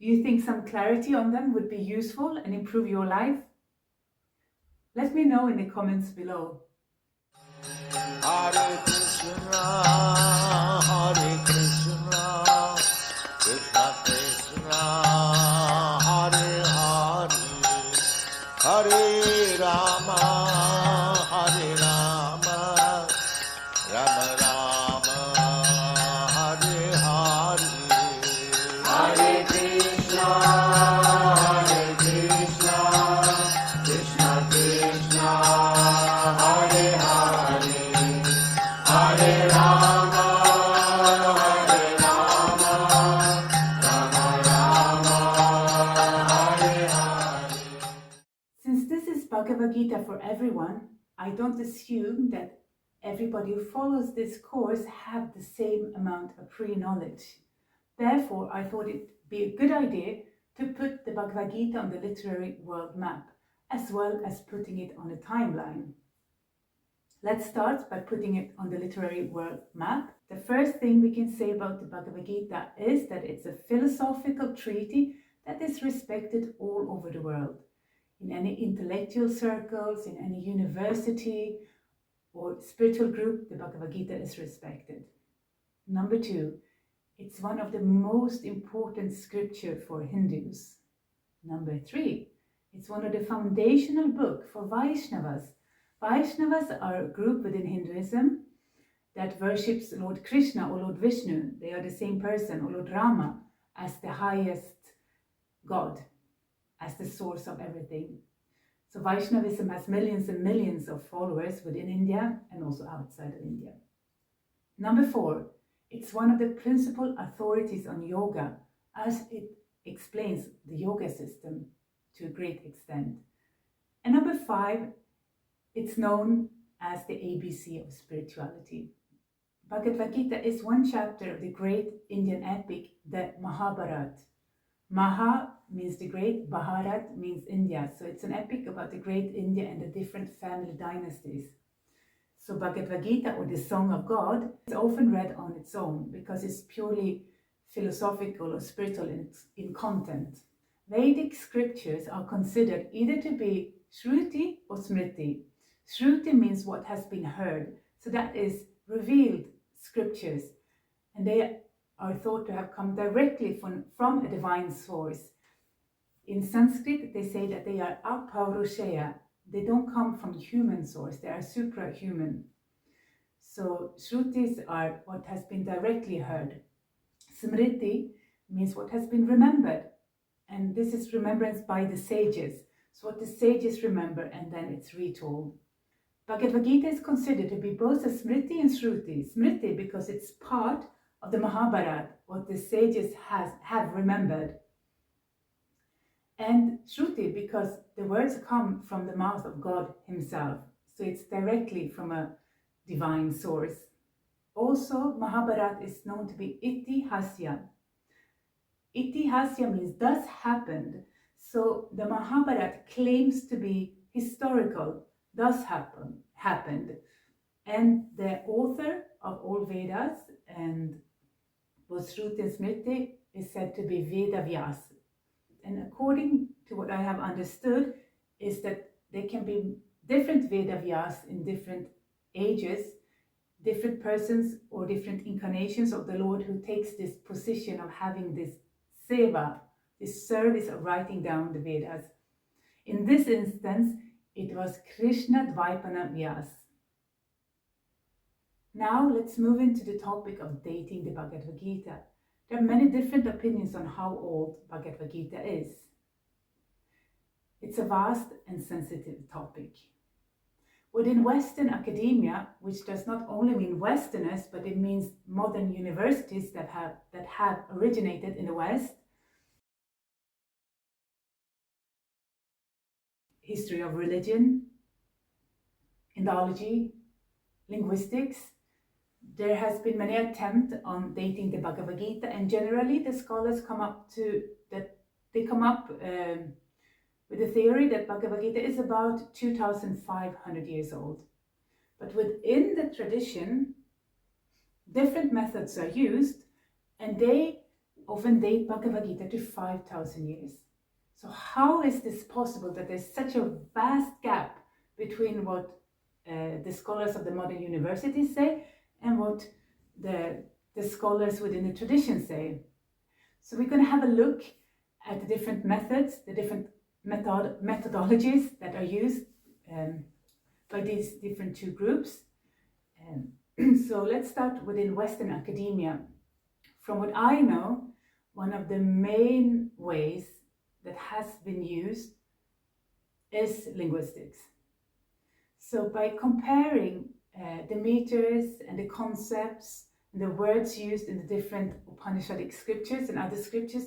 Do you think some clarity on them would be useful and improve your life? Let me know in the comments below. Hare Krishna, Krishna Krishna, Hare Hare, Hare Rama, Hare Rama, Rama Rama, Hare Hare, Hare Krishna, Krishna Krishna, Hare Hare, Hare Rama, Rama Rama, Hare Hare. Since this is Bhagavad Gita for everyone, I don't assume that everybody who follows this course have the same amount of pre-knowledge. Therefore, I thought it'd be a good idea to put the Bhagavad Gita on the literary world map, as well as putting it on a timeline. Let's start by putting it on the literary world map. The first thing we can say about the Bhagavad Gita is that it's a philosophical treatise that is respected all over the world. In any intellectual circles, in any university or spiritual group, the Bhagavad Gita is respected. Number two, it's one of the most important scripture for Hindus. Number three, it's one of the foundational books for Vaishnavas. Vaishnavas are a group within Hinduism that worships Lord Krishna or Lord Vishnu. They are the same person, or Lord Rama, as the highest God, as the source of everything. So Vaishnavism has millions and millions of followers within India and also outside of India. Number four, it's one of the principal authorities on yoga, as it explains the yoga system to a great extent. And number five, it's known as the ABC of spirituality. Bhagavad Gita is one chapter of the great Indian epic, the Mahabharata. Maha means the great, Bharat means India. So it's an epic about the great India and the different family dynasties. So Bhagavad Gita, or the Song of God, is often read on its own because it's purely philosophical or spiritual in content. Vedic scriptures are considered either to be Shruti or Smriti. Shruti means what has been heard, so that is revealed scriptures, and they are thought to have come directly from a divine source. In Sanskrit, they say that they are apaurushaya. They don't come from human source, they are suprahuman. So Shrutis are what has been directly heard. Smriti means what has been remembered, and this is remembrance by the sages. So what the sages remember, and then it's retold. Bhagavad Gita is considered to be both a Smriti and Shruti. Smriti because it's part of the Mahabharata, what the sages have remembered. And Shruti because the words come from the mouth of God himself. So it's directly from a divine source. Also, Mahabharata is known to be Itihasya. Itihasya means thus happened. So the Mahabharata claims to be historical, thus happened. And the author of all Vedas and both Shruti and Smriti is said to be Veda Vyas. And according to what I have understood is that there can be different Veda Vyas in different ages, different persons or different incarnations of the Lord who takes this position of having this seva, this service of writing down the Vedas. In this instance, it was Krishna Dvaipana Vyas. Now let's move into the topic of dating the Bhagavad Gita. There are many different opinions on how old Bhagavad Gita is. It's a vast and sensitive topic. Within Western academia, which does not only mean Westerners, but it means modern universities that have originated in the West, history of religion, Indology, linguistics, there has been many attempts on dating the Bhagavad Gita, and generally the scholars come up with the theory that Bhagavad Gita is about 2,500 years old. But within the tradition, different methods are used, and they often date Bhagavad Gita to 5,000 years. So how is this possible that there's such a vast gap between what the scholars of the modern universities say and what the scholars within the tradition say? So we're going to have a look at the different methods, the different methodologies that are used by these different two groups. So let's start within Western academia. From what I know, one of the main ways that has been used is linguistics. So by comparing the meters and the concepts and the words used in the different Upanishadic scriptures and other scriptures,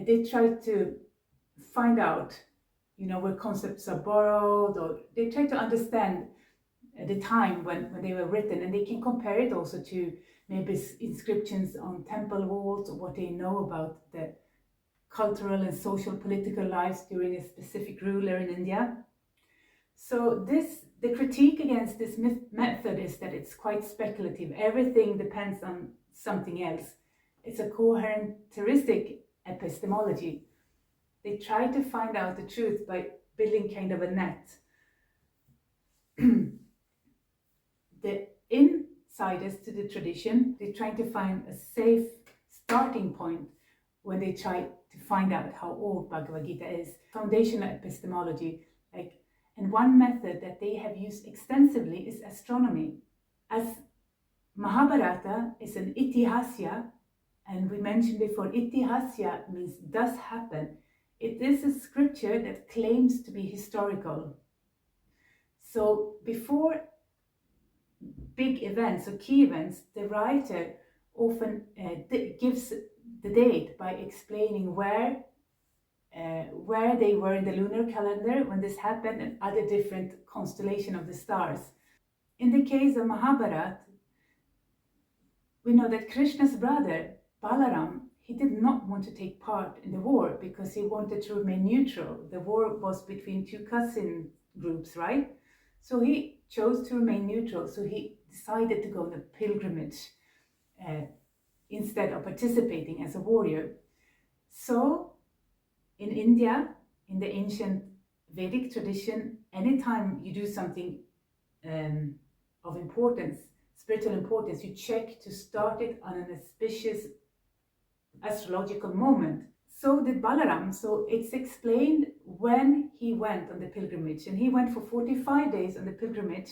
they try to find out, where concepts are borrowed, or they try to understand the time when they were written, and they can compare it also to maybe inscriptions on temple walls, or what they know about the cultural and social political lives during a specific ruler in India. So the critique against this method is that it's quite speculative. Everything depends on something else. It's a coherenteristic epistemology. They try to find out the truth by building kind of a net. The insiders to the tradition, they're trying to find a safe starting point when they try to find out how old Bhagavad Gita is. Foundational epistemology, and one method that they have used extensively is astronomy. As Mahabharata is an itihasya, and we mentioned before, itihasya means does happen. It is a scripture that claims to be historical. So before big events or key events, the writer often gives the date by explaining where they were in the lunar calendar when this happened, and other different constellation of the stars. In the case of Mahabharata, we know that Krishna's brother Balaram, he did not want to take part in the war because he wanted to remain neutral. The war was between two cousin groups, right? So he chose to remain neutral. So he decided to go on a pilgrimage instead of participating as a warrior. So in India, in the ancient Vedic tradition, anytime you do something of importance, spiritual importance, you check to start it on an auspicious astrological moment. So did Balaram. So it's explained when he went on the pilgrimage, and he went for 45 days on the pilgrimage,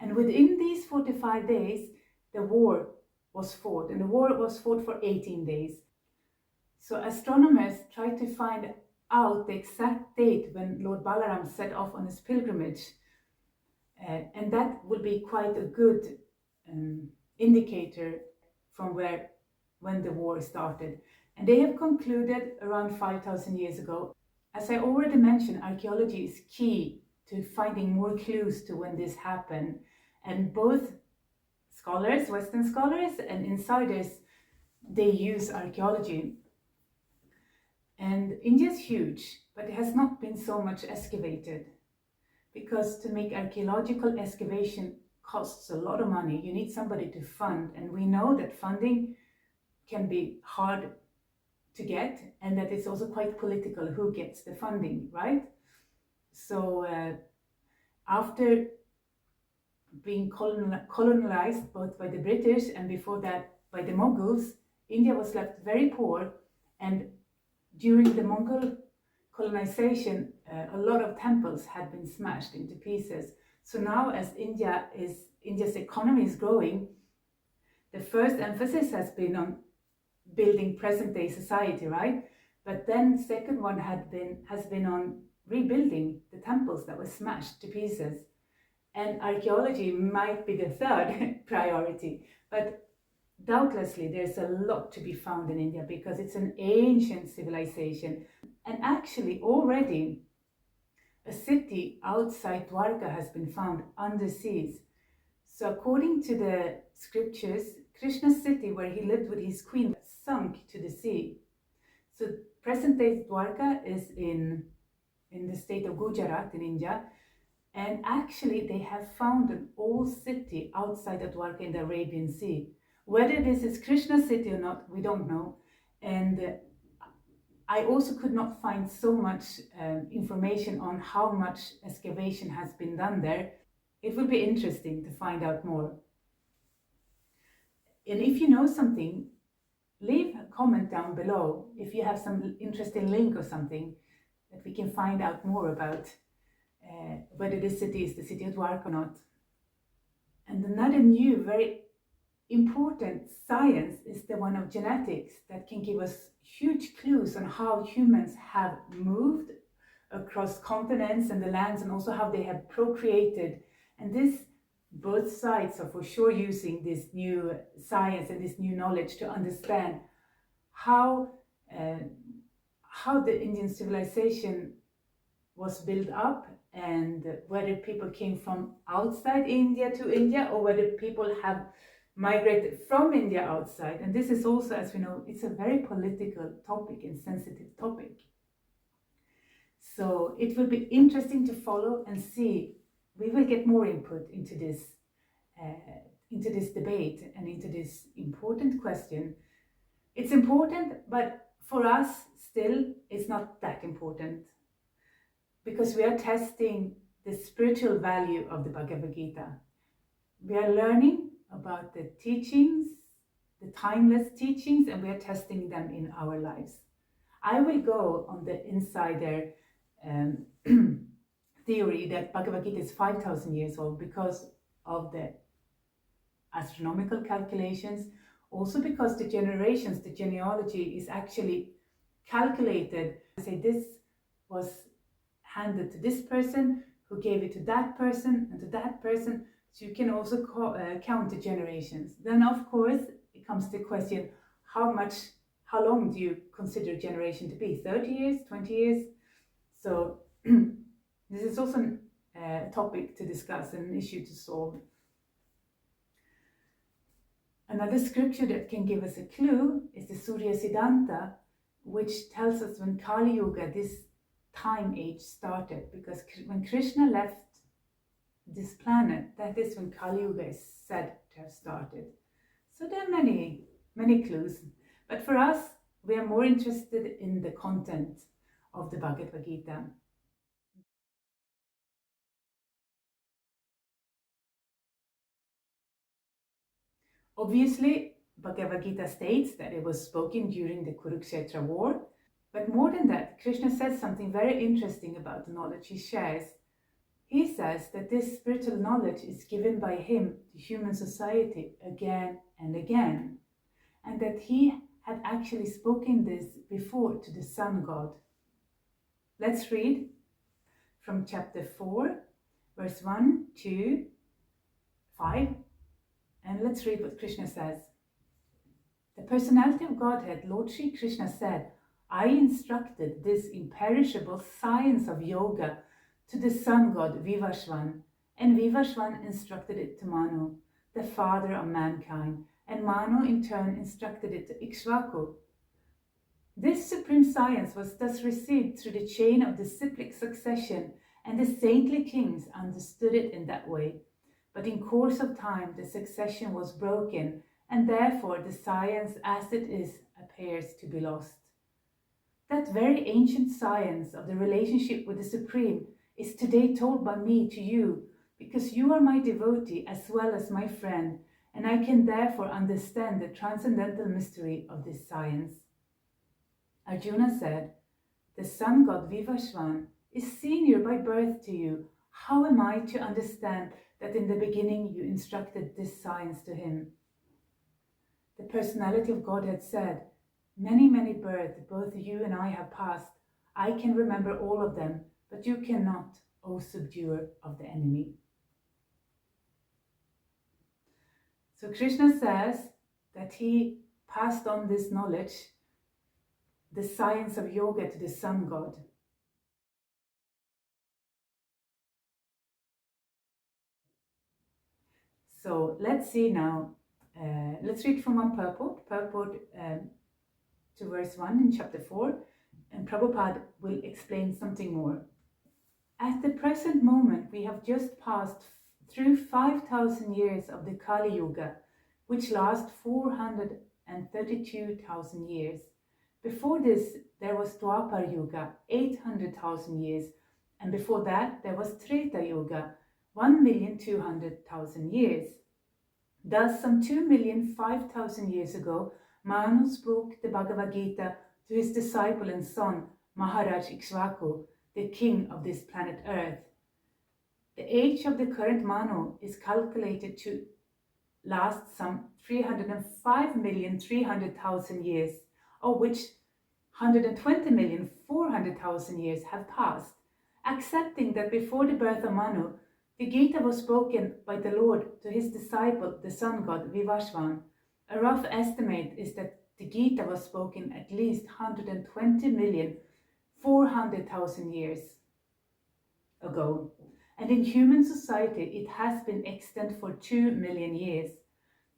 and within these 45 days the war was fought, and the war was fought for 18 days. So astronomers tried to find out the exact date when Lord Balaram set off on his pilgrimage, and that will be quite a good indicator from when the war started. And they have concluded around 5,000 years ago. As I already mentioned, archaeology is key to finding more clues to when this happened, and both scholars, Western scholars and insiders, they use archaeology. And India is huge, but it has not been so much excavated, because to make archaeological excavation costs a lot of money. You need somebody to fund, and we know that funding can be hard to get, and that it's also quite political who gets the funding, right? So after being colonized both by the British and before that by the Mongols, India was left very poor, and during the Mongol colonization, a lot of temples had been smashed into pieces. So now, as India's economy is growing, the first emphasis has been on building present-day society, right? But then the second one has been on rebuilding the temples that were smashed to pieces. And archaeology might be the third priority, but doubtlessly there's a lot to be found in India because it's an ancient civilization. And actually already a city outside Dwarka has been found under seas. So according to the scriptures, Krishna's city where he lived with his queen sunk to the sea. So present-day Dwarka is in the state of Gujarat in India. And actually they have found an old city outside of Dwarka in the Arabian Sea. Whether this is Krishna's city or not, we don't know. And I also could not find so much information on how much excavation has been done there. It will be interesting to find out more. And if you know something, leave a comment down below if you have some interesting link or something that we can find out more about whether this city is the city of Dwarka or not. And another new, very important science is the one of genetics that can give us huge clues on how humans have moved across continents and the lands, and also how they have procreated. And this, both sides are for sure using this new science and this new knowledge to understand how the Indian civilization was built up, and whether people came from outside India to India or whether people have migrated from India outside. And this is also, as we know, it's a very political topic and sensitive topic. So it will be interesting to follow and see. We will get more input into this debate and into this important question. It's important, but for us still it's not that important, because we are testing the spiritual value of the Bhagavad Gita. We are learning about the teachings, the timeless teachings, and we are testing them in our lives. I will go on the insider theory that Bhagavad Gita is 5,000 years old because of the astronomical calculations, also because the generations, the genealogy is actually calculated. Say this was handed to this person, who gave it to that person and to that person. So you can also count the generations. Then of course it comes to the question, how long do you consider a generation to be? 30 years, 20 years? So this is also a topic to discuss and an issue to solve. Another scripture that can give us a clue is the Surya Siddhanta, which tells us when Kali Yuga, this time age, started. Because when Krishna left this planet, that is when Kali Yuga is said to have started. So there are many, many clues. But for us, we are more interested in the content of the Bhagavad Gita. Obviously, Bhagavad Gita states that it was spoken during the Kurukshetra war. But more than that, Krishna says something very interesting about the knowledge he shares. He says that this spiritual knowledge is given by him to human society again and again, and that he had actually spoken this before to the sun god. Let's read from chapter 4, verse 1 to 5, and let's read what Krishna says. The personality of Godhead, Lord Sri Krishna, said, I instructed this imperishable science of yoga to the sun god Vivashvan, and Vivashvan instructed it to Manu, the father of mankind, and Manu in turn instructed it to Ikshvaku. This supreme science was thus received through the chain of disciplic succession, and the saintly kings understood it in that way. But in course of time the succession was broken, and therefore the science as it is appears to be lost. That very ancient science of the relationship with the Supreme is today told by me to you, because you are my devotee as well as my friend, and I can therefore understand the transcendental mystery of this science. Arjuna said, the sun god Vivashvan is senior by birth to you. How am I to understand that in the beginning you instructed this science to him? The personality of Godhead said, many, many births both you and I have passed. I can remember all of them, but you cannot, O subduer of the enemy. So Krishna says that he passed on this knowledge, the science of yoga, to the sun god. So let's see now. Let's read from one purport to verse 1 in chapter 4, and Prabhupada will explain something more. At the present moment, we have just passed through 5,000 years of the Kali Yuga, which lasts 432,000 years. Before this, there was Dwapar Yuga, 800,000 years, and before that, there was Treta Yuga, 1,200,000 years. Thus, some 2,005,000 years ago, Manu spoke the Bhagavad Gita to his disciple and son, Maharaj Ikshvaku, the king of this planet Earth. The age of the current Manu is calculated to last some 305,300,000 years, of which 120,400,000 years have passed. Accepting that before the birth of Manu, the Gita was spoken by the Lord to his disciple, the sun god Vivasvan. A rough estimate is that the Gita was spoken at least 120,400,000 years ago. And in human society, it has been extant for 2 million years.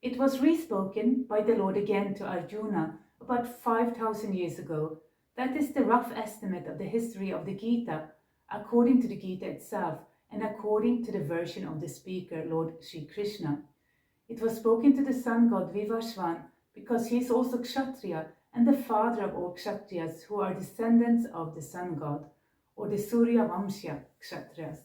It was respoken by the Lord again to Arjuna about 5,000 years ago. That is the rough estimate of the history of the Gita, according to the Gita itself, and according to the version of the speaker, Lord Sri Krishna. It was spoken to the sun god Vivasvan because he is also Kshatriya and the father of all Kshatriyas who are descendants of the sun god, or the Surya Vamsya Kshatriyas.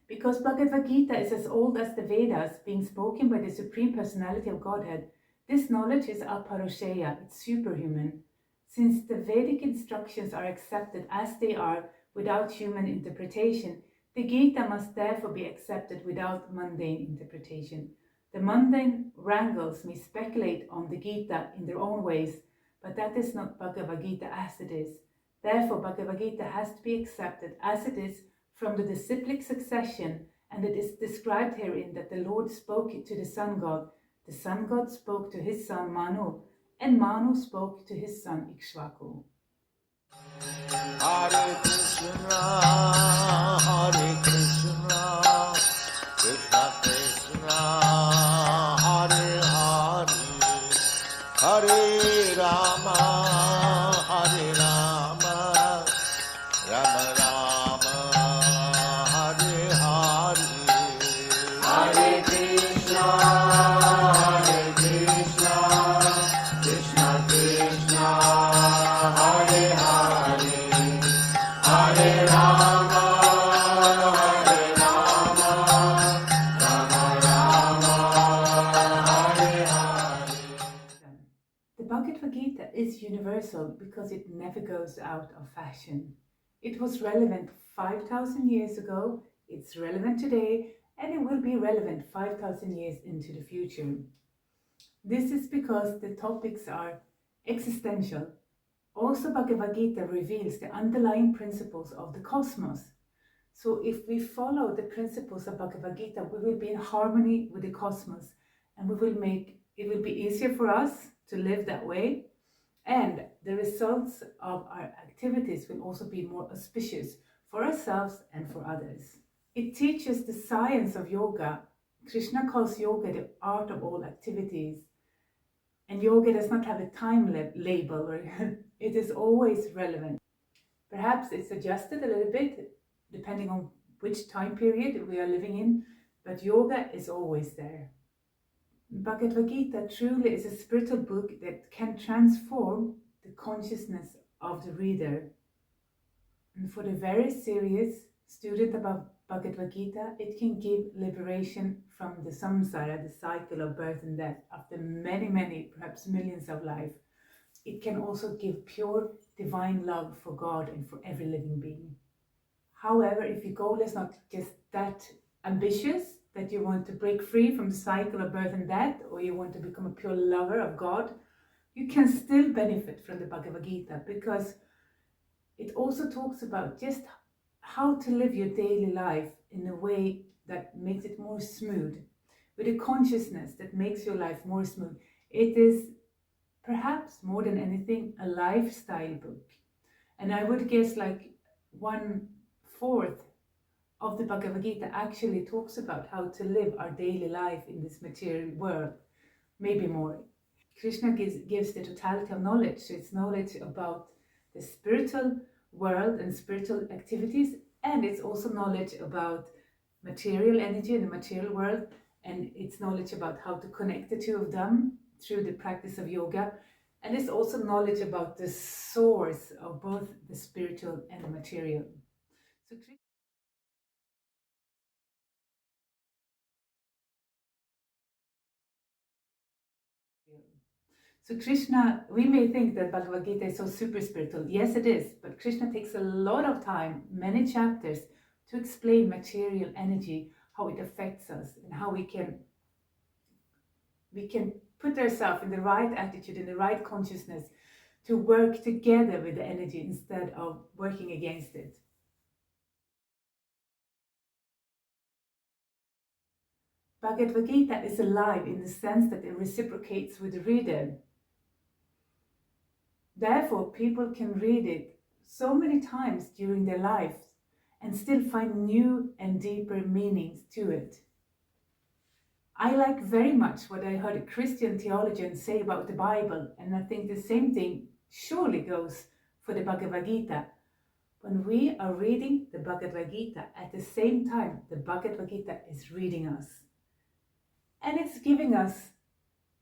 Because Bhagavad Gita is as old as the Vedas, being spoken by the Supreme Personality of Godhead, this knowledge is aparosheya, it's superhuman. Since the Vedic instructions are accepted as they are without human interpretation, the Gita must therefore be accepted without mundane interpretation. The mundane wrangles may speculate on the Gita in their own ways, but that is not Bhagavad Gita as it is. Therefore, Bhagavad Gita has to be accepted as it is from the disciplic succession, and it is described herein that the Lord spoke to the sun god spoke to his son Manu, and Manu spoke to his son Ikshvaku. Hare Krishna, Krishna Krishna, Hare Hare, Hare Rama, Hare Rama, Rama Rama, Hare Hare, Hare Krishna, Krishna Krishna, Hare Hare, Hare Rama, Rama Rama, Hare Hare. The Bhagavad Gita is universal because it never goes out of fashion. It was relevant 5,000 years ago, it's relevant today, and it will be relevant 5,000 years into the future. This is because the topics are existential. Also, Bhagavad Gita reveals the underlying principles of the cosmos. So if we follow the principles of Bhagavad Gita, we will be in harmony with the cosmos, and it will be easier for us to live that way, and the results of our activities will also be more auspicious for ourselves and for others. It teaches the science of yoga. Krishna calls yoga the art of all activities. And yoga does not have a time label, or it is always relevant. Perhaps it's adjusted a little bit depending on which time period we are living in, but yoga is always there. Bhagavad Gita truly is a spiritual book that can transform the consciousness of the reader. And for the very serious student of Bhagavad Gita, it can give liberation from the samsara, the cycle of birth and death, after many, many, perhaps millions of lives. It can also give pure divine love for God and for every living being. However, if your goal is not just that ambitious, that you want to break free from the cycle of birth and death, or you want to become a pure lover of God, you can still benefit from the Bhagavad Gita, because it also talks about just how to live your daily life in a way that makes it more smooth. with a consciousness that makes your life more smooth. It is perhaps more than anything a lifestyle book. And I would guess like 1/4 of the Bhagavad Gita actually talks about how to live our daily life in this material world, maybe more. Krishna gives the totality of knowledge, so it's knowledge about the spiritual world and spiritual activities, and it's also knowledge about material energy in the material world, and it's knowledge about how to connect the two of them through the practice of yoga, and it's also knowledge about the source of both the spiritual and the material. So So Krishna, we may think that Bhagavad Gita is so super spiritual. Yes, it is, but Krishna takes a lot of time, many chapters, to explain material energy, how it affects us, and how we can put ourselves in the right attitude, in the right consciousness, to work together with the energy instead of working against it. Bhagavad Gita is alive in the sense that it reciprocates with the reader. Therefore, people can read it so many times during their lives and still find new and deeper meanings to it. I like very much what I heard a Christian theologian say about the Bible, and I think the same thing surely goes for the Bhagavad Gita. When we are reading the Bhagavad Gita, at the same time, the Bhagavad Gita is reading us. And it's giving us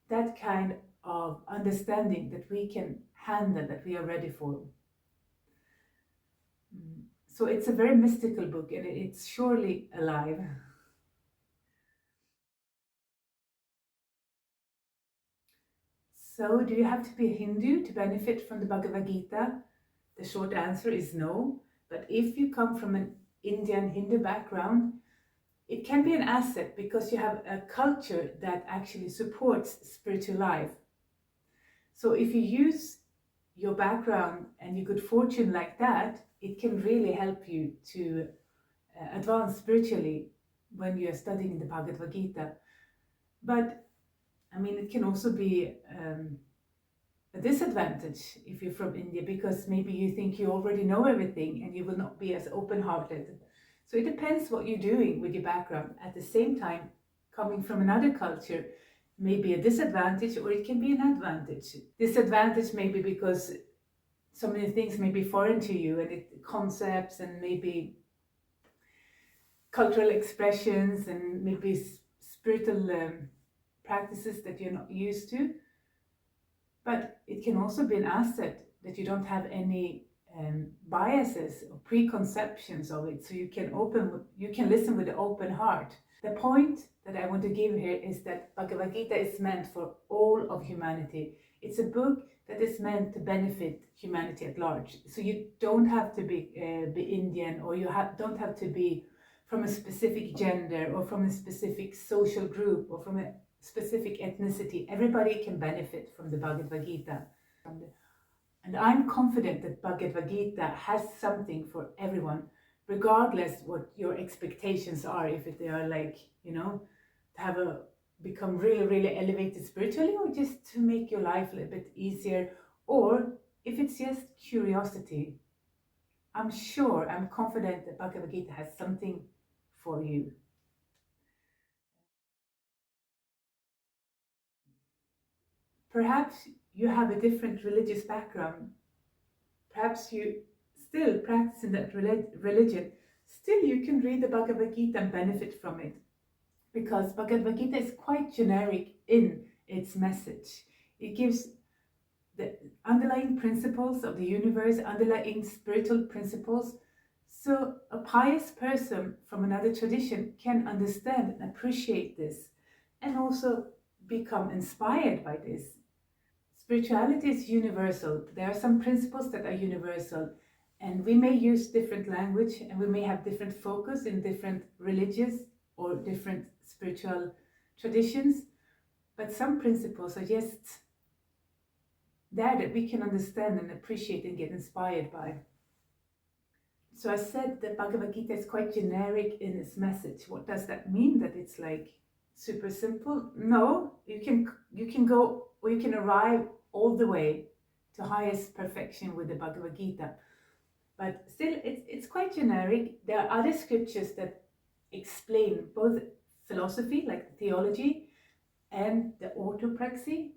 that kind of understanding that we can handle, that we are ready for. So it's a very mystical book, and it's surely alive. So do you have to be a Hindu to benefit from the Bhagavad Gita? The short answer is no. But if you come from an Indian Hindu background, it can be an asset because you have a culture that actually supports spiritual life. So if you use your background and your good fortune like that, it can really help you to advance spiritually when you're studying the Bhagavad Gita. But I mean, it can also be a disadvantage if you're from India, because maybe you think you already know everything and you will not be as open-hearted. So it depends what you're doing with your background. At the same time, coming from another culture may be a disadvantage, or it can be an advantage. Disadvantage maybe because so many things may be foreign to you, and concepts and maybe cultural expressions and maybe spiritual practices that you're not used to. But it can also be an asset that you don't have any biases or preconceptions of it, so you can listen with an open heart. The point that I want to give here is that Bhagavad Gita is meant for all of humanity. It's a book that is meant to benefit humanity at large. So you don't have to be Indian, or don't have to be from a specific gender, or from a specific social group, or from a specific ethnicity. Everybody can benefit from the Bhagavad Gita. And I'm confident that Bhagavad Gita has something for everyone, regardless what your expectations are, if they are like, to become really, really elevated spiritually, or just to make your life a little bit easier, or if it's just curiosity. I'm confident that Bhagavad Gita has something for you. Perhaps you have a different religious background. Perhaps you still practice in that religion. Still, you can read the Bhagavad Gita and benefit from it, because Bhagavad Gita is quite generic in its message. It gives the underlying principles of the universe, underlying spiritual principles. So a pious person from another tradition can understand and appreciate this, and also become inspired by this. Spirituality is universal. There are some principles that are universal, and we may use different language, and we may have different focus in different religious or different spiritual traditions, but some principles are just there that we can understand and appreciate and get inspired by. So I said that Bhagavad Gita is quite generic in its message. What does that mean? That it's like super simple? No, you can go, or you can arrive all the way to highest perfection with the Bhagavad Gita. But still, it's quite generic. There are other scriptures that explain both philosophy, like theology, and the orthopraxy,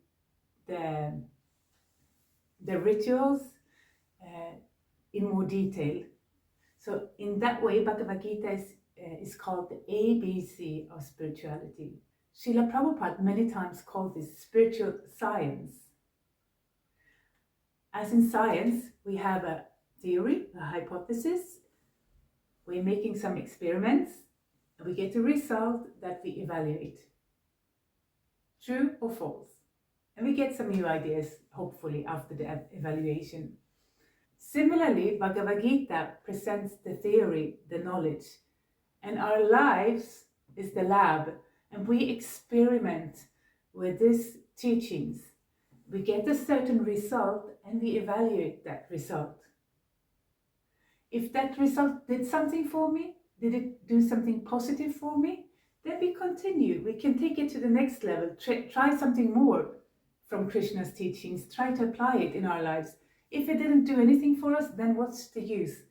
the rituals, in more detail. So in that way, Bhagavad Gita is called the ABC of spirituality. Srila Prabhupada many times called this spiritual science. As in science, we have a theory, a hypothesis, we're making some experiments, and we get a result that we evaluate. True or false? And we get some new ideas, hopefully, after the evaluation. Similarly, Bhagavad Gita presents the theory, the knowledge, and our lives is the lab, and we experiment with these teachings. We get a certain result and we evaluate that result. If that result did something for me, did it do something positive for me, then we continue. We can take it to the next level, try something more from Krishna's teachings, try to apply it in our lives. If it didn't do anything for us, then what's the use?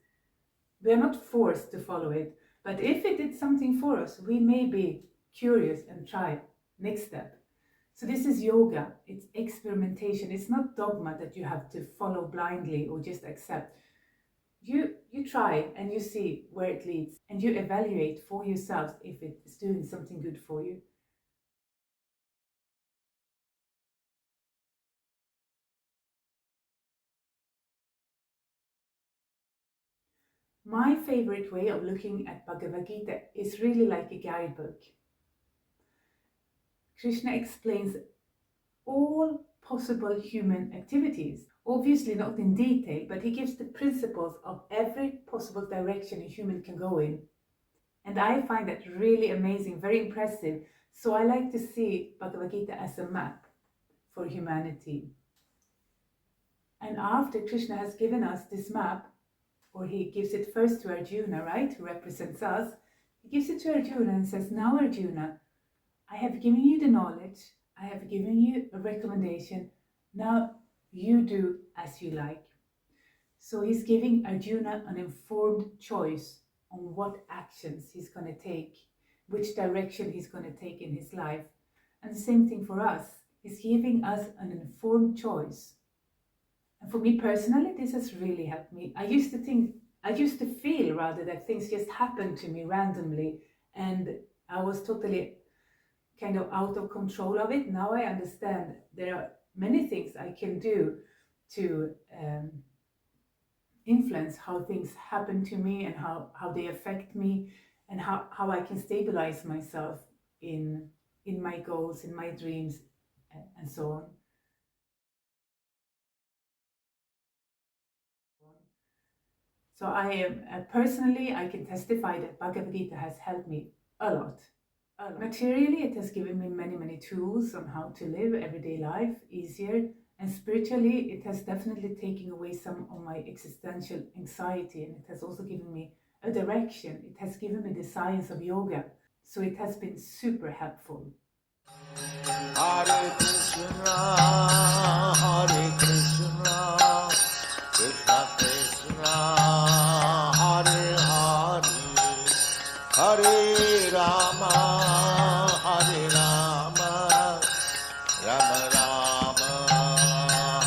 We are not forced to follow it. But if it did something for us, we may be curious and try next step. So this is yoga, it's experimentation. It's not dogma that you have to follow blindly or just accept. You try and you see where it leads, and you evaluate for yourself if it's doing something good for you. My favorite way of looking at Bhagavad Gita is really like a guidebook. Krishna explains all possible human activities, obviously not in detail, but he gives the principles of every possible direction a human can go in. And I find that really amazing, very impressive. So I like to see Bhagavad Gita as a map for humanity. And after Krishna has given us this map, or he gives it first to Arjuna, right, who represents us, he gives it to Arjuna and says, now Arjuna, I have given you the knowledge, I have given you a recommendation, now you do as you like. So he's giving Arjuna an informed choice on what actions he's going to take, which direction he's going to take in his life. And the same thing for us. He's giving us an informed choice. And for me personally, this has really helped me. I used to feel rather that things just happened to me randomly, and I was totally kind of out of control of it. Now I understand there are many things I can do to influence how things happen to me and how they affect me, and how I can stabilize myself in my goals, in my dreams, and so on. So I am personally, I can testify that Bhagavad Gita has helped me a lot. Materially, it has given me many tools on how to live everyday life easier. And spiritually, it has definitely taken away some of my existential anxiety, and it has also given me a direction. It has given me the science of yoga. So it has been super helpful. Hare Krishna, Krishna Krishna, Hare Hare, Hare Rama, Hare Rama, Rama Rama,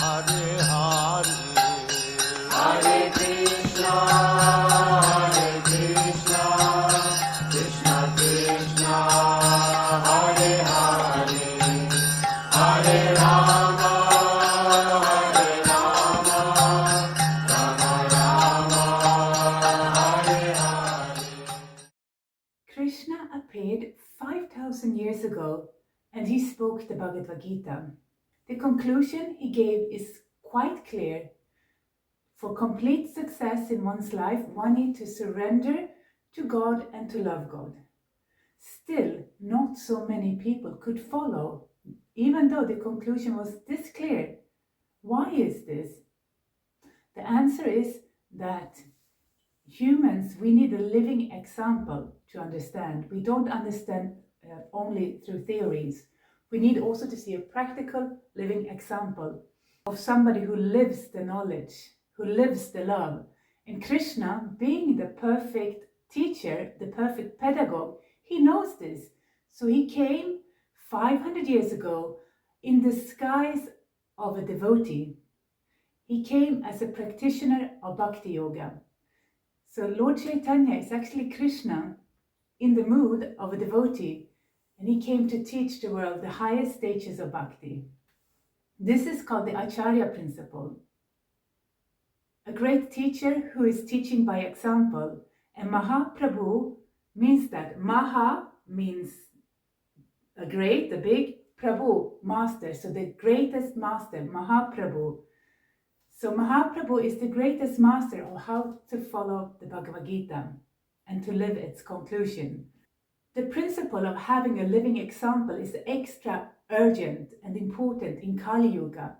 Hare Hare, Hare Krishna, Krishna Krishna, Hare Hare, Hare Rama, Rama Rama, Hare Hare. Krishna appeared 5,000 years ago, and he spoke the Bhagavad Gita. The conclusion he gave is quite clear. For complete success in one's life, one needs to surrender to God and to love God. Still, not so many people could follow, even though the conclusion was this clear. Why is this? The answer is that humans, we need a living example to understand. We don't understand only through theories. We need also to see a practical living example of somebody who lives the knowledge, who lives the love. And Krishna, being the perfect teacher, the perfect pedagogue, he knows this. So he came 500 years ago in the disguise of a devotee. He came as a practitioner of Bhakti Yoga. So Lord Chaitanya is actually Krishna in the mood of a devotee, and he came to teach the world the highest stages of Bhakti. This is called the acharya principle. A great teacher who is teaching by example. And Mahaprabhu means that. Maha means a great, a big, Prabhu, master. So the greatest master, Mahaprabhu. So Mahaprabhu is the greatest master of how to follow the Bhagavad Gita and to live its conclusion. The principle of having a living example is extra urgent and important in Kali Yuga.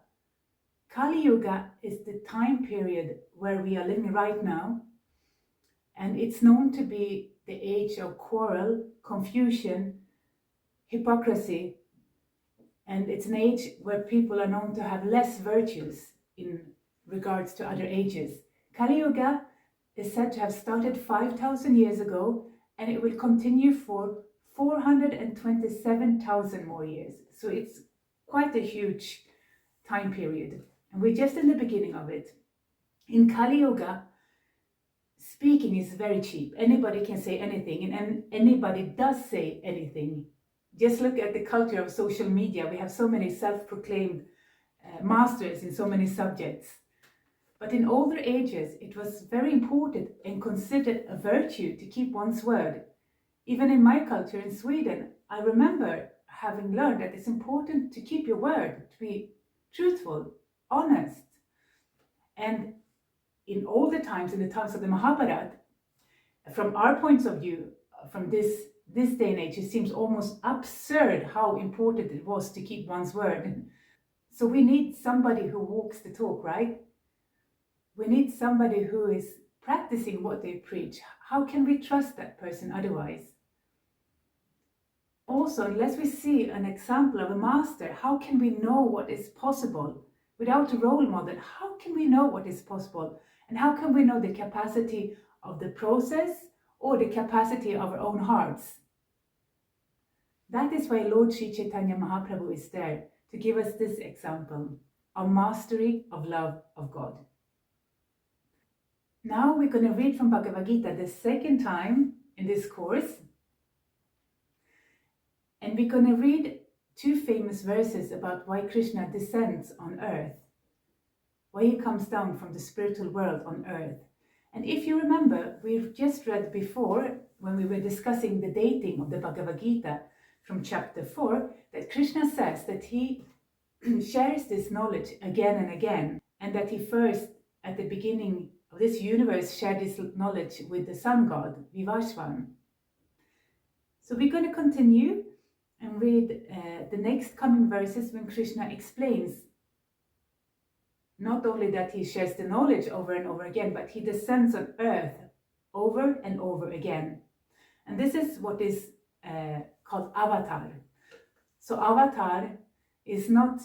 Kali Yuga is the time period where we are living right now, and it's known to be the age of quarrel, confusion, hypocrisy, and it's an age where people are known to have less virtues in regards to other ages. Kali Yuga is said to have started 5,000 years ago, and it will continue for 427,000 more years. So it's quite a huge time period, and we're just in the beginning of it. In Kali Yuga, speaking is very cheap. Anybody can say anything, and anybody does say anything. Just look at the culture of social media. We have so many self-proclaimed masters in so many subjects. But in older ages, it was very important and considered a virtue to keep one's word. Even in my culture in Sweden, I remember having learned that it's important to keep your word, to be truthful, honest. And in older times, in the times of the Mahabharata, from our points of view, from this day and age, it seems almost absurd how important it was to keep one's word. So we need somebody who walks the talk, right? We need somebody who is practicing what they preach. How can we trust that person otherwise? Also, unless we see an example of a master, how can we know what is possible? Without a role model, how can we know what is possible? And how can we know the capacity of the process or the capacity of our own hearts? That is why Lord Sri Caitanya Mahaprabhu is there, to give us this example of mastery of love of God. Now we're going to read from Bhagavad Gita the second time in this course. And we're going to read two famous verses about why Krishna descends on earth, why he comes down from the spiritual world on earth. And if you remember, we've just read before, when we were discussing the dating of the Bhagavad Gita from chapter 4, that Krishna says that he shares this knowledge again and again, and that he first, at the beginning of this universe, shared this knowledge with the sun god, Vivashvan. So we're going to continue and read the next coming verses when Krishna explains not only that he shares the knowledge over and over again, but he descends on earth over and over again. And this is what is called avatar. So avatar is not,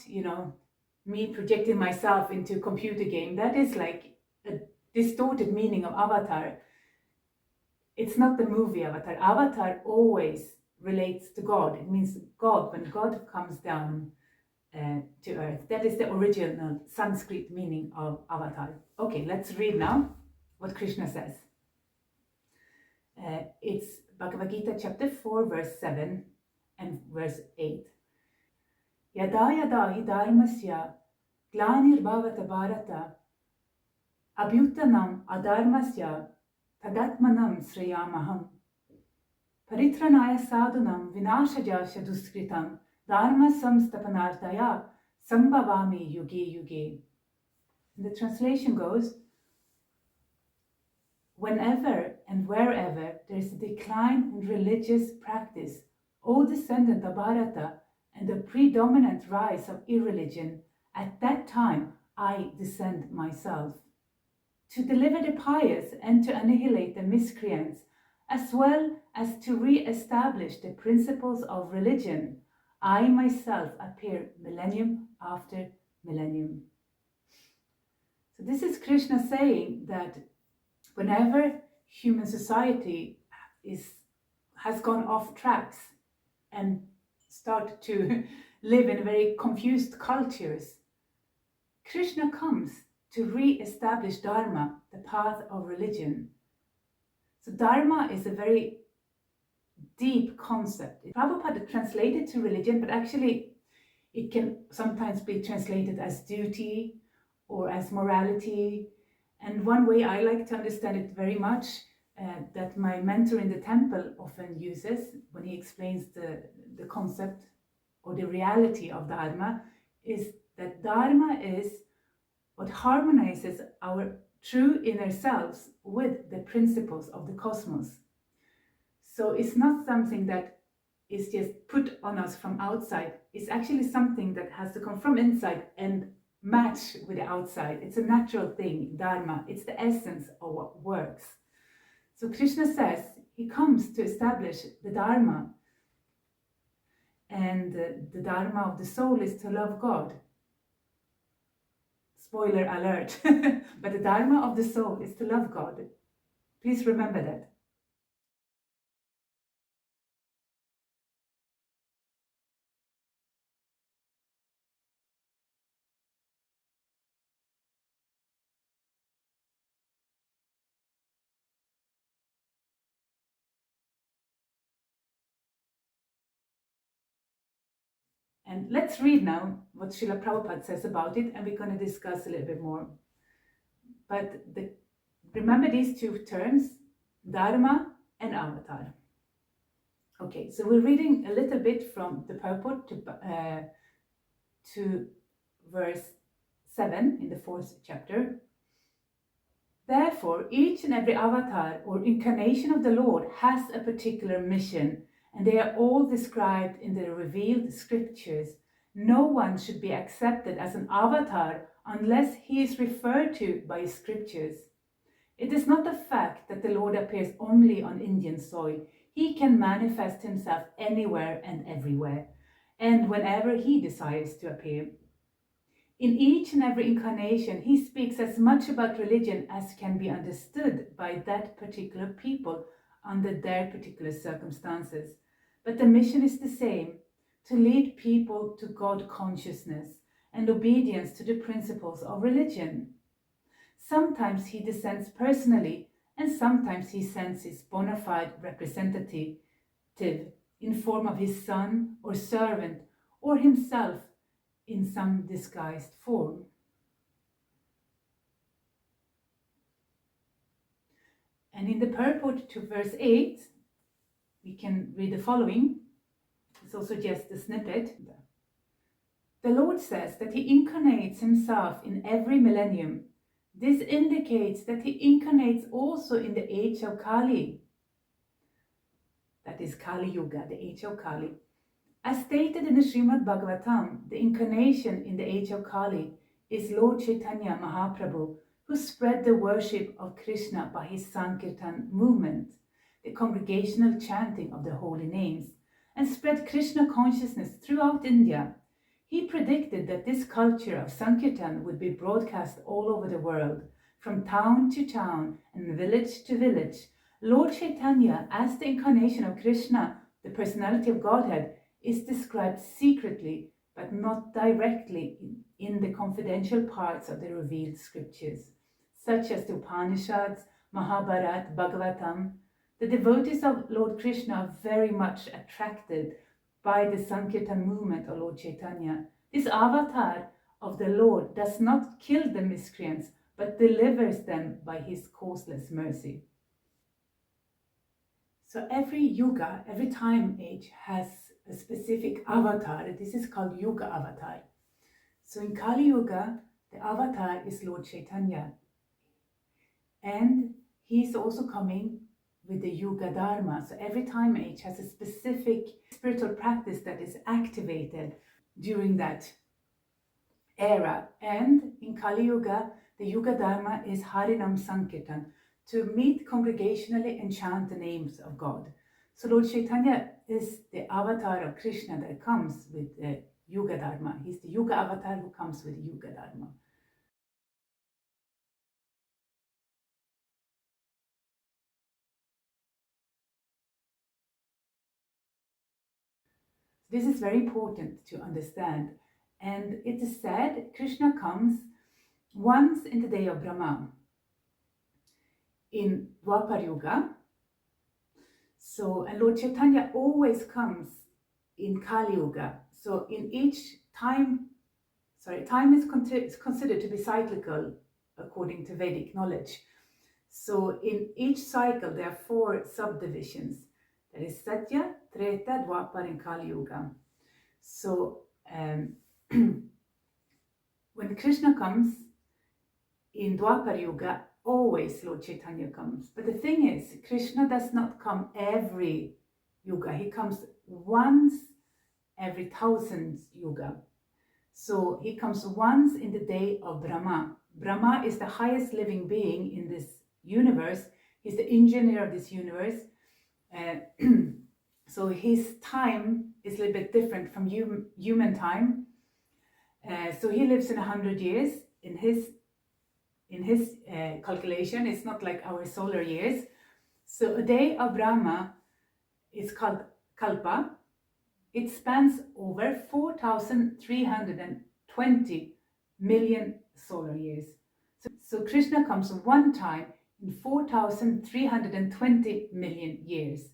me projecting myself into a computer game. That is like a distorted meaning of avatar. It's not the movie Avatar. Avatar always relates to God. It means God, when God comes down to earth. That is the original Sanskrit meaning of avatar. Okay, let's read now what Krishna says. It's Bhagavad Gita chapter 4 verse 7 and verse 8. Yada yada hi dharmasya glanir bharata abhyutanam adharmasya tadatmanam sriyamaham paritranaya sadhunam vinashaja shaduskritam dharma samstapanartaya sambhavami yuge yuge. The translation goes, whenever and wherever there is a decline in religious practice, O descendant of Bharata, and the predominant rise of irreligion, at that time I descend myself, to deliver the pious and to annihilate the miscreants, as well as to re-establish the principles of religion, I myself appear millennium after millennium. So this is Krishna saying that whenever human society has gone off tracks and start to live in very confused cultures, Krishna comes to re-establish Dharma, the path of religion. So Dharma is a very deep concept. Prabhupada translated to religion, but actually it can sometimes be translated as duty or as morality. And one way I like to understand it very much, that my mentor in the temple often uses when he explains the concept or the reality of Dharma, is that Dharma is what harmonizes our true inner selves with the principles of the cosmos. So it's not something that is just put on us from outside. It's actually something that has to come from inside and match with the outside. It's a natural thing, Dharma. It's the essence of what works. So Krishna says he comes to establish the Dharma. And the Dharma of the soul is to love God. Spoiler alert. But the Dharma of the soul is to love God. Please remember that. And let's read now what Srila Prabhupada says about it, and we're going to discuss a little bit more. But remember these two terms, Dharma and Avatar. Okay, so we're reading a little bit from the purport to verse 7 in the 4th chapter. Therefore, each and every avatar or incarnation of the Lord has a particular mission, and they are all described in the revealed scriptures. No one should be accepted as an avatar unless he is referred to by scriptures. It is not the fact that the Lord appears only on Indian soil. He can manifest himself anywhere and everywhere, and whenever he desires to appear. In each and every incarnation, he speaks as much about religion as can be understood by that particular people under their particular circumstances. But the mission is the same, to lead people to God consciousness and obedience to the principles of religion. Sometimes he descends personally, and sometimes he sends his bona fide representative in form of his son or servant or himself in some disguised form. And in the purport to verse 8, we can read the following. It's also just a snippet. The Lord says that he incarnates himself in every millennium. This indicates that he incarnates also in the age of Kali. That is Kali Yuga, the age of Kali. As stated in the Srimad Bhagavatam, the incarnation in the age of Kali is Lord Caitanya Mahaprabhu, who spread the worship of Krishna by his Sankirtan movement, the congregational chanting of the holy names, and spread Krishna consciousness throughout India. He predicted that this culture of Sankirtan would be broadcast all over the world, from town to town and village to village. Lord Chaitanya, as the incarnation of Krishna, the personality of Godhead, is described secretly but not directly in the confidential parts of the revealed scriptures, such as the Upanishads, Mahabharata, Bhagavatam. The devotees of Lord Krishna are very much attracted by the Sankirtan movement of Lord Chaitanya. This avatar of the Lord does not kill the miscreants, but delivers them by his causeless mercy. So every yuga, every time age has a specific avatar. This is called Yuga avatar. So in Kali Yuga, the avatar is Lord Chaitanya. And he's also coming with the Yuga Dharma. So every time age has a specific spiritual practice that is activated during that era. And in Kali Yuga, the Yuga Dharma is Harinam Sankirtan, to meet congregationally and chant the names of God. So Lord Chaitanya is the avatar of Krishna that comes with the Yuga Dharma. He's the Yuga avatar who comes with the Yuga Dharma. This is very important to understand. And it is said Krishna comes once in the day of Brahma in Dwapar Yuga. So, and Lord Chaitanya always comes in Kali Yuga. So in each time is considered to be cyclical according to Vedic knowledge. So in each cycle there are 4 subdivisions. There is Satya, Treta, Dwapar and Kali Yuga. So when Krishna comes in Dwapar Yuga, always Lord Chaitanya comes. But the thing is, Krishna does not come every yuga. He comes once every 1,000 yuga. So he comes once in the day of Brahma. Brahma is the highest living being in this universe. He's the engineer of this universe. So his time is a little bit different from human time. So he lives in 100 years. In his calculation, it's not like our solar years. So a day of Brahma is called Kalpa. It spans over 4,320 million solar years. So Krishna comes one time in 4,320 million years.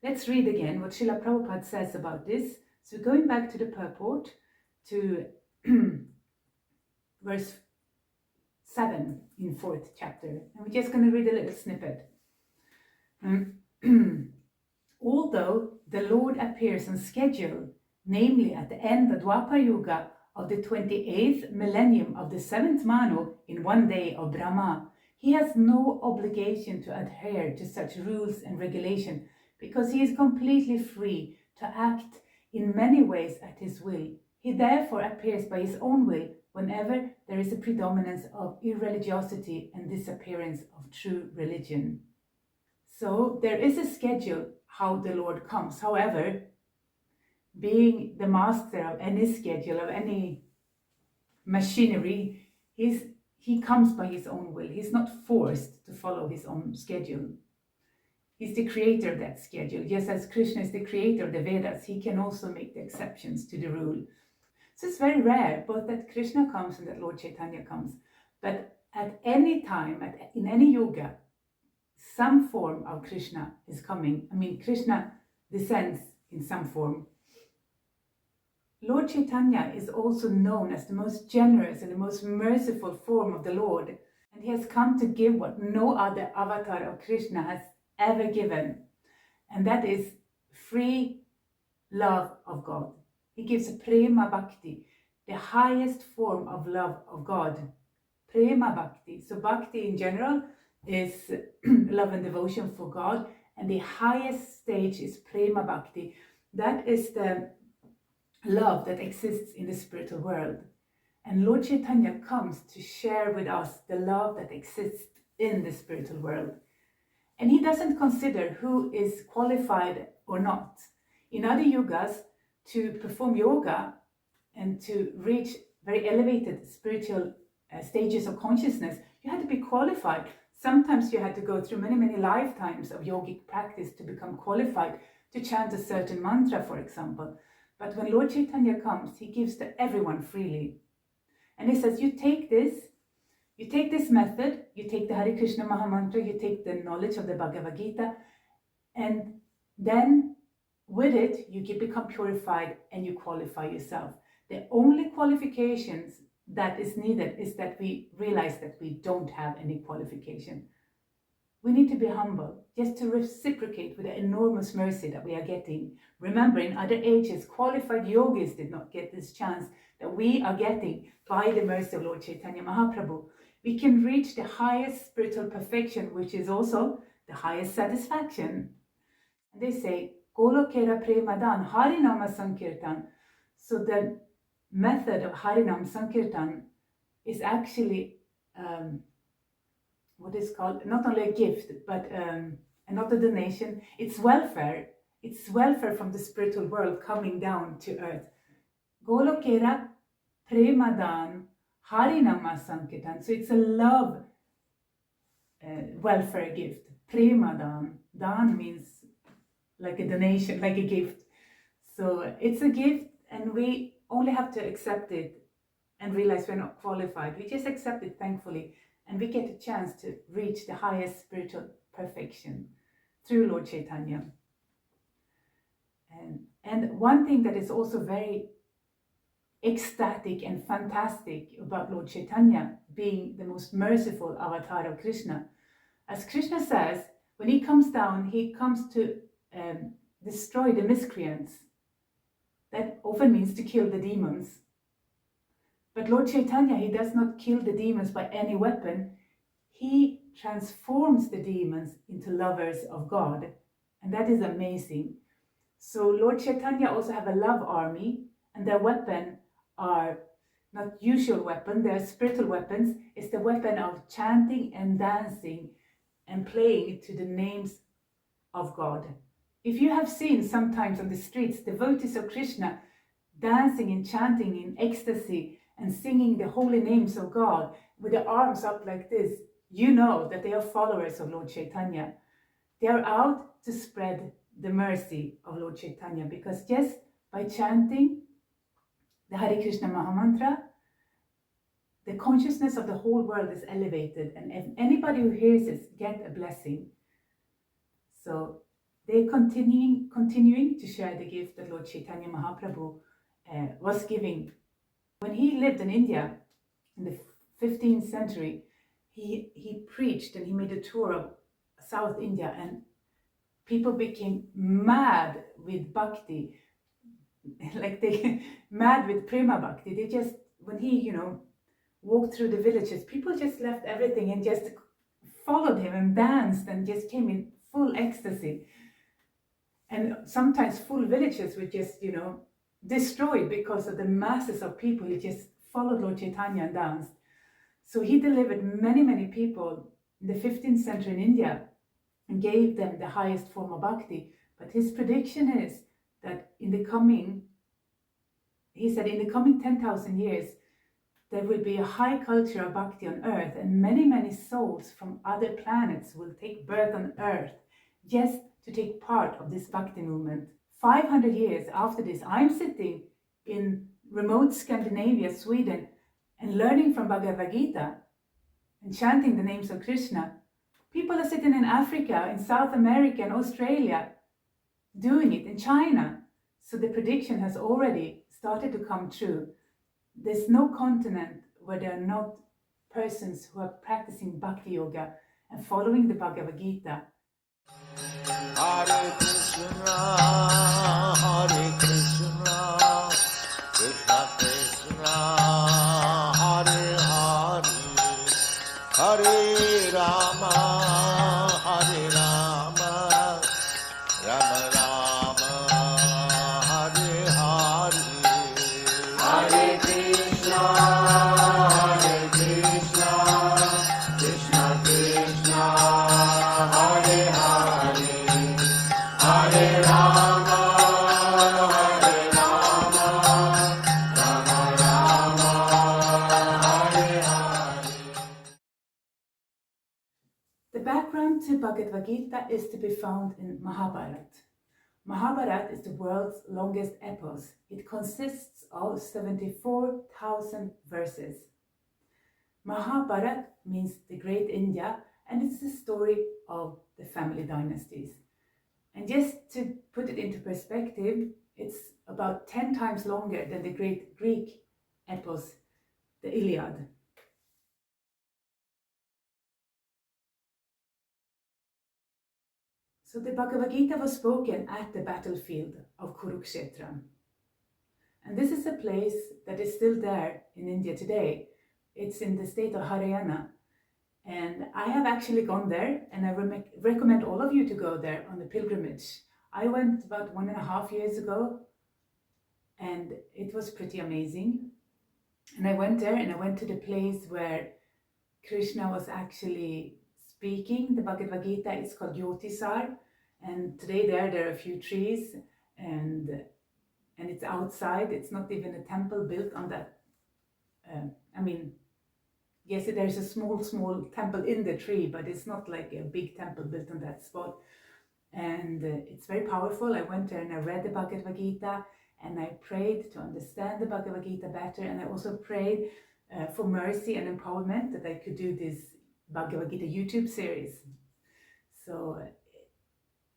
Let's read again what Srila Prabhupada says about this. So going back to the purport, to verse 7 in 4th chapter. And we're just going to read a little snippet. Although the Lord appears on schedule, namely at the end of Dwapar Yuga of the 28th millennium of the 7th Manu in one day of Brahma, he has no obligation to adhere to such rules and regulation because he is completely free to act in many ways at his will. He therefore appears by his own will whenever there is a predominance of irreligiosity and disappearance of true religion. So there is a schedule how the Lord comes. However, being the master of any schedule, of any machinery, he comes by his own will. He's not forced to follow his own schedule. He's the creator of that schedule. Just as Krishna is the creator of the Vedas, he can also make the exceptions to the rule. So it's very rare, both that Krishna comes and that Lord Chaitanya comes. But at any time, in any yuga, some form of Krishna is coming. I mean, Krishna descends in some form. Lord Chaitanya is also known as the most generous and the most merciful form of the Lord. And he has come to give what no other avatar of Krishna has ever given. And that is free love of God. He gives prema bhakti, the highest form of love of God. Prema bhakti. So bhakti in general is love and devotion for God. And the highest stage is prema bhakti. That is the love that exists in the spiritual world. And Lord Chaitanya comes to share with us the love that exists in the spiritual world. And he doesn't consider who is qualified or not. In other yugas, to perform yoga and to reach very elevated spiritual stages of consciousness, you had to be qualified. Sometimes you had to go through many, many lifetimes of yogic practice to become qualified to chant a certain mantra, for example. But when Lord Chaitanya comes, he gives to everyone freely. And he says, you take this method, you take the Hare Krishna Mahamantra, you take the knowledge of the Bhagavad Gita, and then with it, you become purified and you qualify yourself. The only qualifications that is needed is that we realize that we don't have any qualification. We need to be humble, just to reciprocate with the enormous mercy that we are getting. Remember, in other ages, qualified yogis did not get this chance that we are getting by the mercy of Lord Chaitanya Mahaprabhu. We can reach the highest spiritual perfection, which is also the highest satisfaction. And they say, Golokera Premadan Harinama Sankirtan. So the method of Harinam Sankirtan is actually what is called not only a gift, but and not a donation. It's welfare. It's welfare from the spiritual world coming down to earth. Golokera Premadan Harinama Sankirtan. So it's a love welfare gift. Premadan. Dan means like a donation, like a gift. So it's a gift, and we only have to accept it and realize we're not qualified. We just accept it thankfully, and we get a chance to reach the highest spiritual perfection through Lord Chaitanya. And one thing that is also very ecstatic and fantastic about Lord Chaitanya being the most merciful avatar of Krishna, as Krishna says, when he comes down, he comes to destroy the miscreants. That often means to kill the demons. But Lord Chaitanya, he does not kill the demons by any weapon. He transforms the demons into lovers of God. And that is amazing. So Lord Chaitanya also have a love army, and their weapon are not usual weapon, they are spiritual weapons. It's the weapon of chanting and dancing and playing to the names of God. If you have seen sometimes on the streets devotees of Krishna dancing and chanting in ecstasy and singing the holy names of God with their arms up like this, you know that they are followers of Lord Chaitanya. They are out to spread the mercy of Lord Chaitanya, because just by chanting the Hare Krishna Mahamantra, the consciousness of the whole world is elevated, and if anybody who hears it get a blessing. So they're continuing to share the gift that Lord Chaitanya Mahaprabhu was giving. When he lived in India in the 15th century, he preached and he made a tour of South India, and people became mad with bhakti, like they mad with prema bhakti. They just, when he, walked through the villages, people just left everything and just followed him and danced and just came in full ecstasy. And sometimes full villages were just, destroyed because of the masses of people who just followed Lord Chaitanya and danced. So he delivered many, many people in the 15th century in India and gave them the highest form of bhakti. But his prediction is that in the coming 10,000 years, there will be a high culture of bhakti on earth, and many, many souls from other planets will take birth on earth just to take part of this bhakti movement. 500 years after this, I'm sitting in remote Scandinavia, Sweden, and learning from Bhagavad Gita and chanting the names of Krishna. People are sitting in Africa, in South America, and Australia, doing it in China. So the prediction has already started to come true. There's no continent where there are not persons who are practicing Bhakti Yoga and following the Bhagavad Gita. Hare Krishna, Krishna Krishna, Hare Hare, Hare Rama, Rama Rama, Hare Hare. Hare Krishna, Krishna Krishna, Hare Hare, Hare Rama. Bhagavad Gita is to be found in Mahabharata. Mahabharata is the world's longest epos. It consists of 74,000 verses. Mahabharata means the great India, and it's the story of the family dynasties. And just to put it into perspective, it's about 10 times longer than the great Greek epos, the Iliad. So the Bhagavad Gita was spoken at the battlefield of Kurukshetra. And this is a place that is still there in India today. It's in the state of Haryana. And I have actually gone there, and I recommend all of you to go there on the pilgrimage. I went about 1.5 years ago, and it was pretty amazing. And I went there, and I went to the place where Krishna was actually speaking the Bhagavad Gita. It's called Yotisar, and today there are a few trees, and it's outside. It's not even a temple built on that. Yes, there's a small temple in the tree, but it's not like a big temple built on that spot. And it's very powerful. I went there and I read the Bhagavad Gita, and I prayed to understand the Bhagavad Gita better. And I also prayed for mercy and empowerment that I could do this Bhagavad Gita YouTube series. So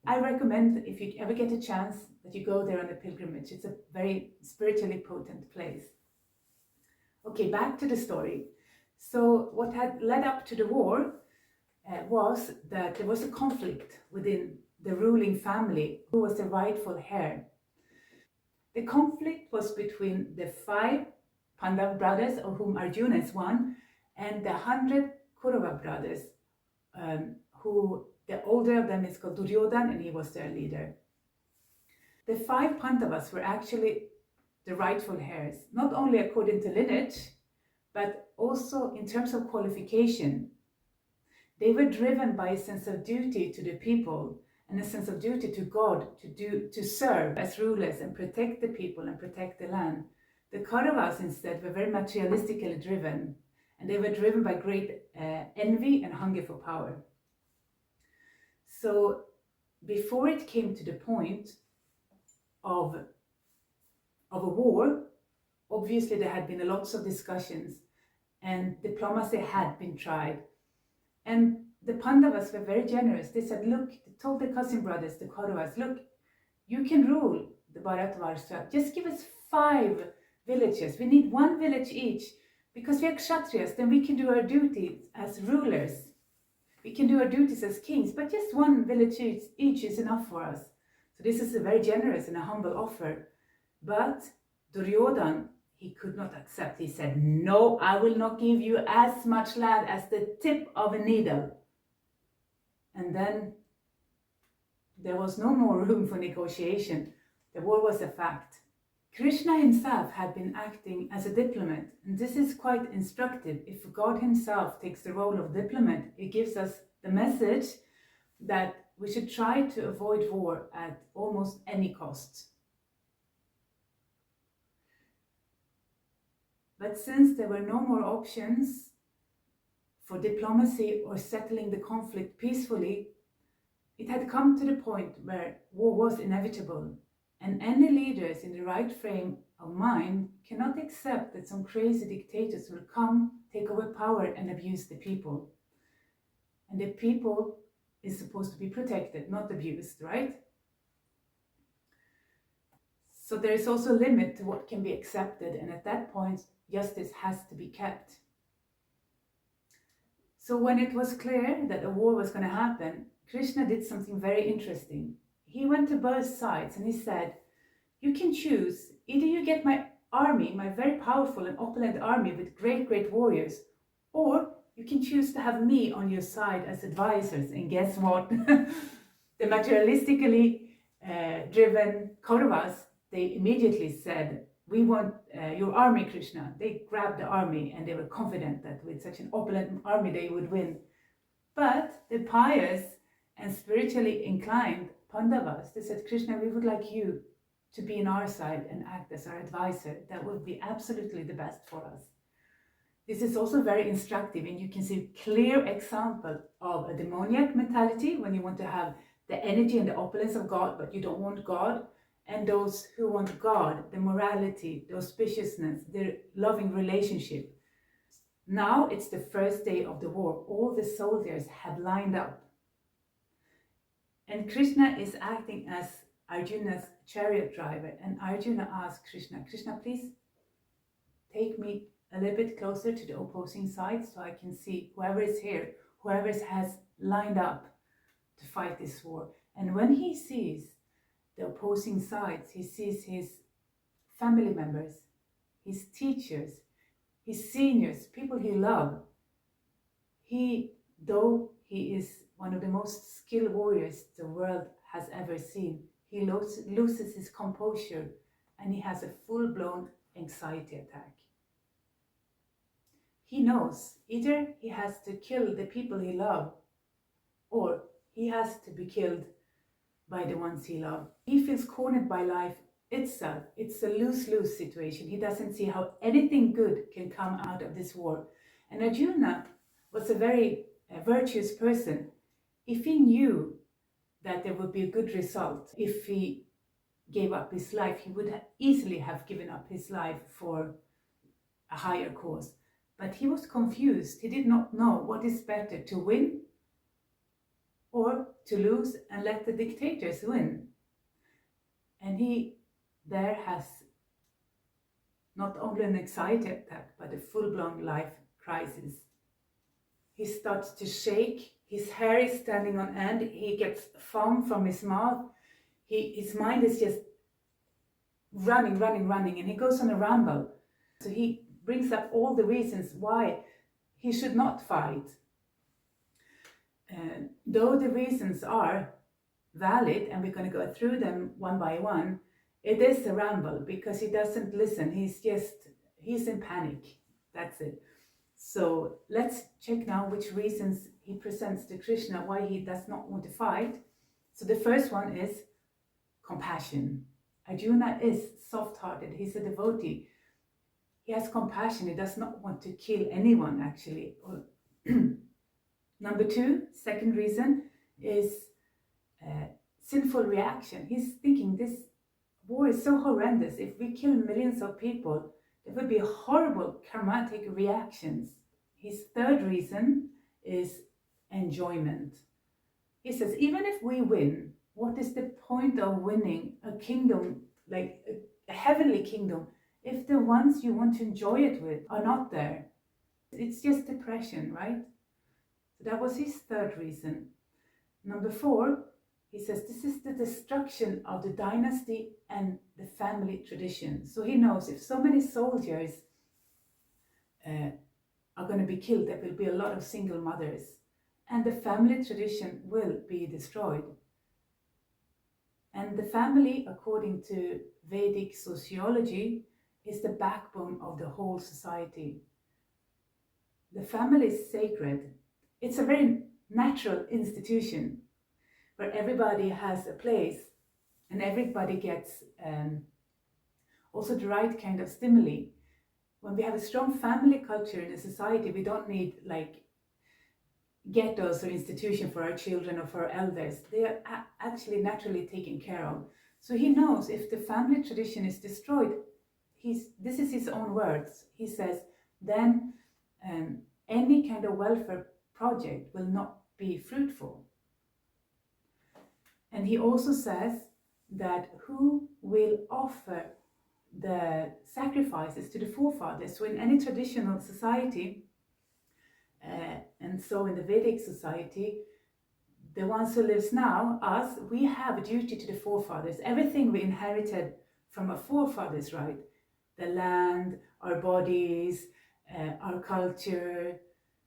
I recommend, if you ever get a chance, that you go there on a pilgrimage. It's a very spiritually potent place. Okay, back to the story. So what had led up to the war was that there was a conflict within the ruling family who was the rightful heir. The conflict was between the 5 Pandava brothers, of whom Arjuna is one, and the 100 Kaurava brothers, who the older of them is called Duryodhan, and he was their leader. The 5 Pandavas were actually the rightful heirs, not only according to lineage, but also in terms of qualification. They were driven by a sense of duty to the people and a sense of duty to God to serve as rulers and protect the people and protect the land. The Kauravas instead were very materialistically driven, and they were driven by great envy and hunger for power. So before it came to the point of a war, obviously there had been lots of discussions, and diplomacy had been tried. And the Pandavas were very generous. They said, look, they told the cousin brothers, the Kauravas, look, you can rule the Bharatvarsha. Just give us 5 villages. We need 1 village each, because we are Kshatriyas, then we can do our duties as rulers. We can do our duties as kings, but just 1 village each is enough for us. So this is a very generous and a humble offer. But Duryodhan, he could not accept. He said, no, I will not give you as much land as the tip of a needle. And then there was no more room for negotiation. The war was a fact. Krishna himself had been acting as a diplomat, and this is quite instructive. If God himself takes the role of diplomat, it gives us the message that we should try to avoid war at almost any cost. But since there were no more options for diplomacy or settling the conflict peacefully, it had come to the point where war was inevitable, and any leaders in the right frame of mind cannot accept that some crazy dictators will come, take over power and abuse the people. And the people is supposed to be protected, not abused, right? So there is also a limit to what can be accepted, and at that point, justice has to be kept. So when it was clear that a war was going to happen, Krishna did something very interesting. He went to both sides and he said, you can choose, either you get my army, my very powerful and opulent army with great warriors, or you can choose to have me on your side as advisors. And guess what? The materialistically driven Kauravas, they immediately said, we want your army, Krishna. They grabbed the army and they were confident that with such an opulent army they would win. But the pious and spiritually inclined Pandavas, they said, Krishna, we would like you to be on our side and act as our advisor. That would be absolutely the best for us. This is also very instructive, and you can see a clear example of a demoniac mentality, when you want to have the energy and the opulence of God, but you don't want God, and those who want God, the morality, the auspiciousness, the loving relationship. Now it's the first day of the war. All the soldiers have lined up. And Krishna is acting as Arjuna's chariot driver. And Arjuna asks Krishna, Krishna, please take me a little bit closer to the opposing side so I can see whoever is here, whoever has lined up to fight this war. And when he sees the opposing sides, he sees his family members, his teachers, his seniors, people he loves. Though he is one of the most skilled warriors the world has ever seen, he loses his composure and he has a full-blown anxiety attack. He knows either he has to kill the people he loves or he has to be killed by the ones he loves. He feels cornered by life itself. It's a lose-lose situation. He doesn't see how anything good can come out of this war. And Arjuna was a very virtuous person. If he knew that there would be a good result, if he gave up his life, he would easily have given up his life for a higher cause. But he was confused. He did not know what is better, to win or to lose and let the dictators win. And he there has not only an anxiety attack, but a full-blown life crisis. He starts to shake, his hair is standing on end, he gets foam from his mouth, his mind is just running, and he goes on a ramble. So he brings up all the reasons why he should not fight. Though the reasons are valid, and we're going to go through them one by one, it is a ramble because he doesn't listen. He's in panic. That's it. So let's check now which reasons he presents to Krishna why he does not want to fight. So the first one is compassion. Arjuna is soft-hearted. He's a devotee. He has compassion. He does not want to kill anyone, actually. Number two, second reason is sinful reaction. He's thinking this war is so horrendous. If we kill millions of people, there would be horrible karmatic reactions. His third reason is enjoyment. He says, even if we win, what is the point of winning a kingdom, like a heavenly kingdom, if the ones you want to enjoy it with are not there? It's just depression, right? So that was his third reason. Number four, he says this is the destruction of the dynasty and the family tradition. So he knows if so many soldiers are going to be killed, there will be a lot of single mothers, and the family tradition will be destroyed. And the family, according to Vedic sociology, is the backbone of the whole society. The family is sacred. It's a very natural institution where everybody has a place and everybody gets also the right kind of stimuli. When we have a strong family culture in a society, we don't need like ghettos or institution for our children or for our elders. They are actually naturally taken care of. So he knows if the family tradition is destroyed, this is his own words. He says, then any kind of welfare project will not be fruitful. And he also says that who will offer the sacrifices to the forefathers? So in any traditional society, and so in the Vedic society, the ones who lives now, us, we have a duty to the forefathers. Everything we inherited from our forefathers, right? The land, our bodies, our culture,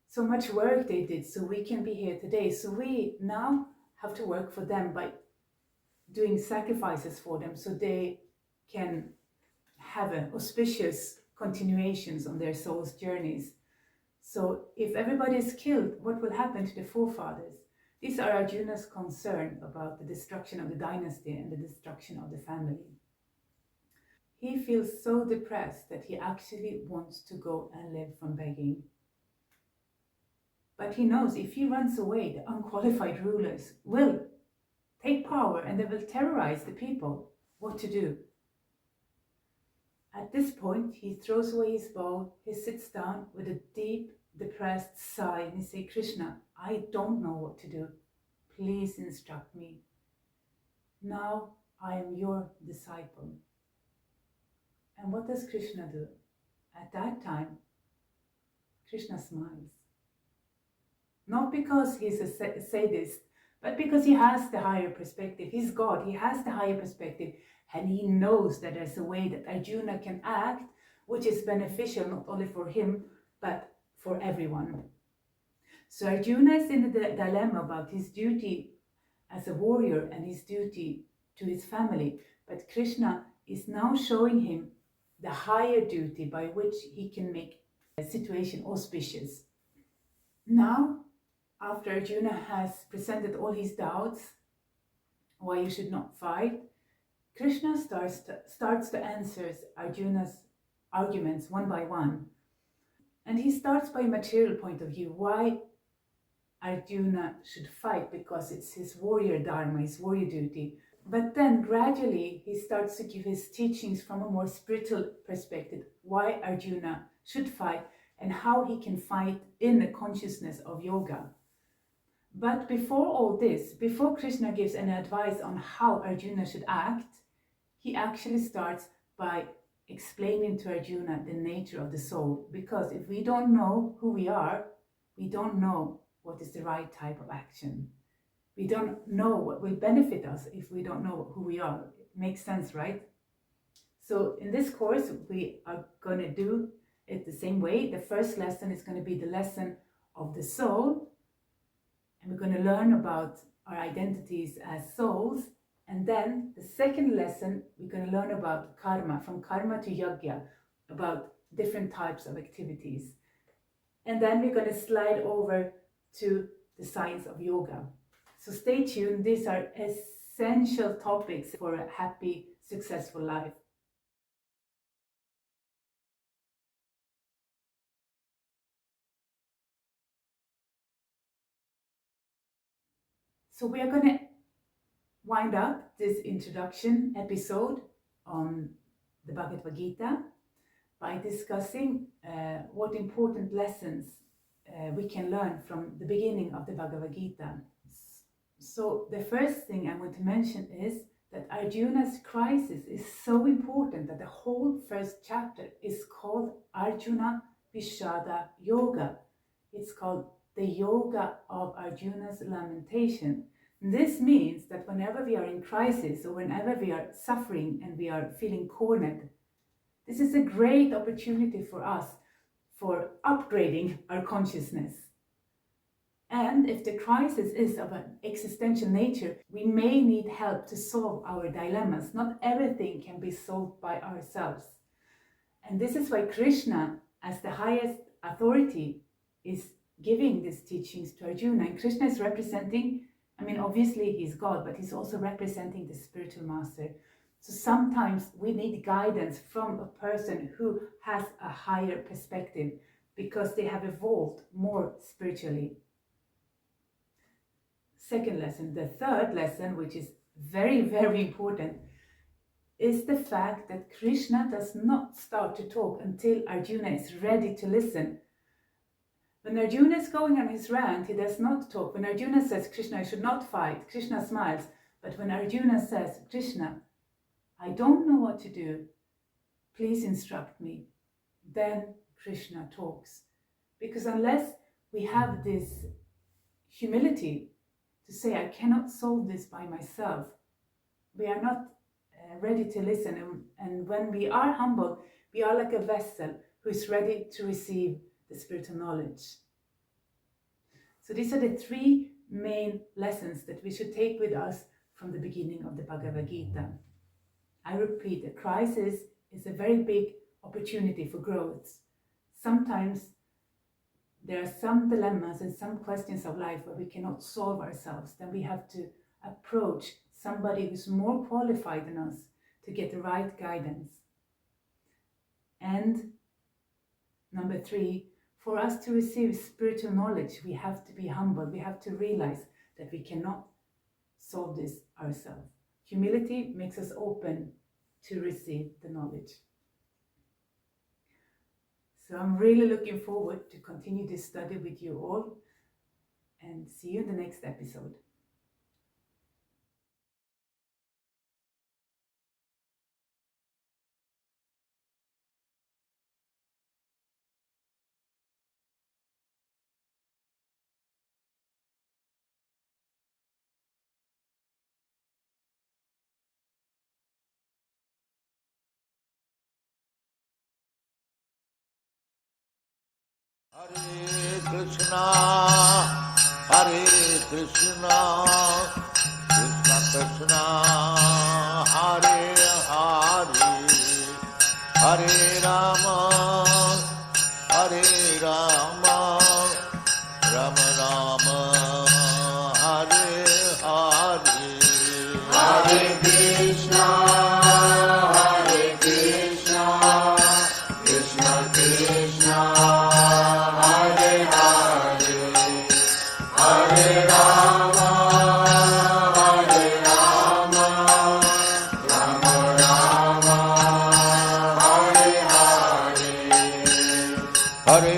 so much work they did so we can be here today. So we now have to work for them by doing sacrifices for them so they can have an auspicious continuations on their soul's journeys. So if everybody is killed, what will happen to the forefathers? These are Arjuna's concern about the destruction of the dynasty and the destruction of the family. He feels so depressed that he actually wants to go and live from begging. But he knows if he runs away, the unqualified rulers will take power and they will terrorize the people. What to do? At this point, he throws away his bow, he sits down with a deep, depressed sigh and he says, Krishna, I don't know what to do. Please instruct me. Now I am your disciple. And what does Krishna do? At that time, Krishna smiles. Not because he's a sadist, but because he has the higher perspective. He's God, he has the higher perspective. And he knows that there's a way that Arjuna can act, which is beneficial not only for him, but for everyone. So Arjuna is in the dilemma about his duty as a warrior and his duty to his family. But Krishna is now showing him the higher duty by which he can make a situation auspicious. Now, after Arjuna has presented all his doubts, why you should not fight, Krishna starts to answer Arjuna's arguments one by one. And he starts by a material point of view, why Arjuna should fight, because it's his warrior dharma, his warrior duty. But then gradually he starts to give his teachings from a more spiritual perspective, why Arjuna should fight and how he can fight in the consciousness of yoga. But before all this, before Krishna gives any advice on how Arjuna should act, he actually starts by explaining to Arjuna the nature of the soul. Because if we don't know who we are, we don't know what is the right type of action. We don't know what will benefit us if we don't know who we are. It makes sense, right? So in this course, we are going to do it the same way. The first lesson is going to be the lesson of the soul. And we're going to learn about our identities as souls. And then the second lesson, we're going to learn about karma, from karma to yajna, about different types of activities. And then we're going to slide over to the science of yoga. So stay tuned. These are essential topics for a happy, successful life. So we are going to wind up this introduction episode on the Bhagavad Gita by discussing what important lessons we can learn from the beginning of the Bhagavad Gita. So the first thing I want to mention is that Arjuna's crisis is so important that the whole first chapter is called Arjuna Vishada Yoga. It's called the yoga of Arjuna's lamentation. This means that whenever we are in crisis or whenever we are suffering and we are feeling cornered, this is a great opportunity for us for upgrading our consciousness. And if the crisis is of an existential nature, we may need help to solve our dilemmas. Not everything can be solved by ourselves. And this is why Krishna, as the highest authority, is giving these teachings to Arjuna. And Krishna is representing, obviously he's God, but he's also representing the spiritual master. So sometimes we need guidance from a person who has a higher perspective because they have evolved more spiritually. Second lesson. The third lesson, which is very, very important, is the fact that Krishna does not start to talk until Arjuna is ready to listen. When Arjuna is going on his rant, he does not talk. When Arjuna says, Krishna, I should not fight, Krishna smiles. But when Arjuna says, Krishna, I don't know what to do, please instruct me, then Krishna talks. Because unless we have this humility to say, I cannot solve this by myself, we are not ready to listen. And when we are humble, we are like a vessel who is ready to receive the spiritual knowledge. So these are the three main lessons that we should take with us from the beginning of the Bhagavad Gita. I repeat, a crisis is a very big opportunity for growth. Sometimes there are some dilemmas and some questions of life where we cannot solve ourselves. Then we have to approach somebody who's more qualified than us to get the right guidance. And number three, For us to receive spiritual knowledge, we have to be humble. We have to realize that we cannot solve this ourselves. Humility makes us open to receive the knowledge. So I'm really looking forward to continue this study with you all, and see you in the next episode. Hare Krishna, Krishna Krishna, Hare Hare, Hare Rama, Rama Rama, Hare Hare, Hare Krishna, Krishna Krishna, Hare Hare, Hare Rama, Rama Rama, Hare Hare, Hare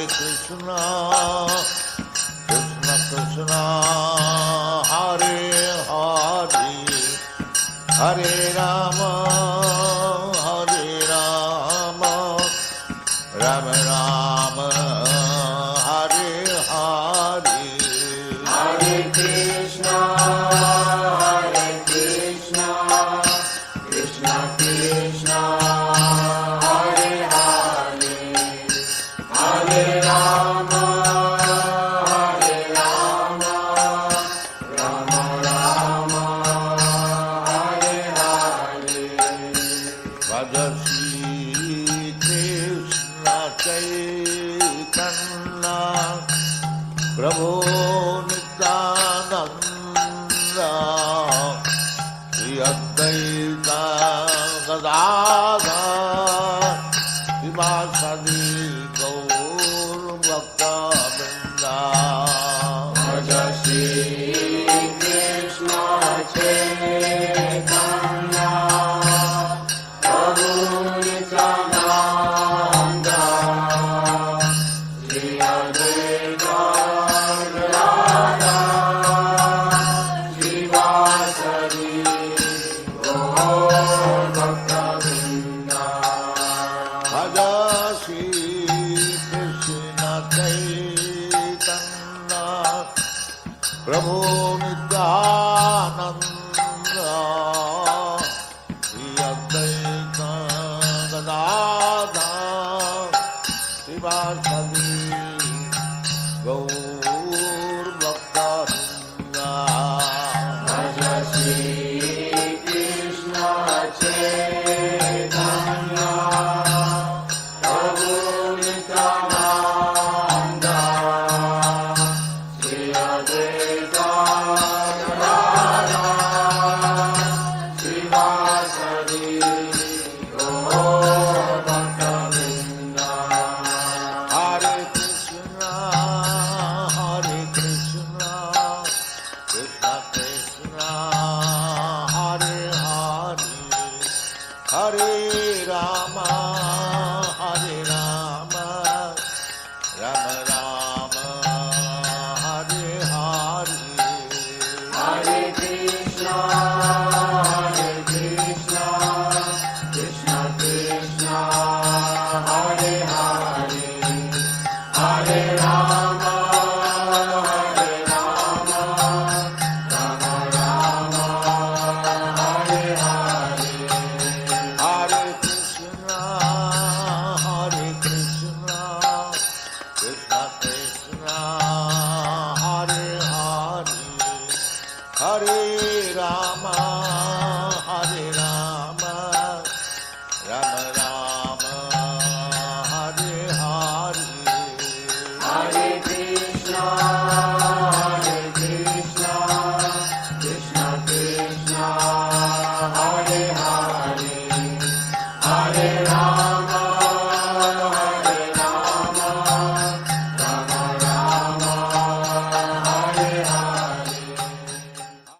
Krishna, Krishna Krishna, Hare Hare, Hare Rama, Rama Rama, Hare Hare, Hare Krishna, Krishna Krishna, Hare Hare, Hare Rama, Rama Rama, Hare Hare, Bhaja Shri Krishna Caitanya Prabhu Nityananda, Sri Advaita Gadadhar, Srivasadi Gaur Bhakta Vrinda. Bhaja Shri Krishna Caitanya Prabhu Nityananda, Sri Advaita Gadadhar, Srivasadi Gaur Bhakta Vrinda. Bhaja Shri Krishna Caitanya Prabhu Nityananda, Sri Advaita Gadadhar, Srivasadi Gaur Bhakta Vrinda. Bhaja Shri Krishna Caitanya Prabhu Nityananda, Sri Advaita Gadadhar, Srivasadi Gaur Bhakta Vrinda. Hare Krishna, Krishna Krishna, Hare Hare, Hare Rama, Rama Rama, Hare Hare, Hare Krishna, Krishna Krishna, Hare Hare, Hare Rama, Rama Rama, Hare Hare, Hare Krishna, Krishna Krishna, Hare Hare, Hare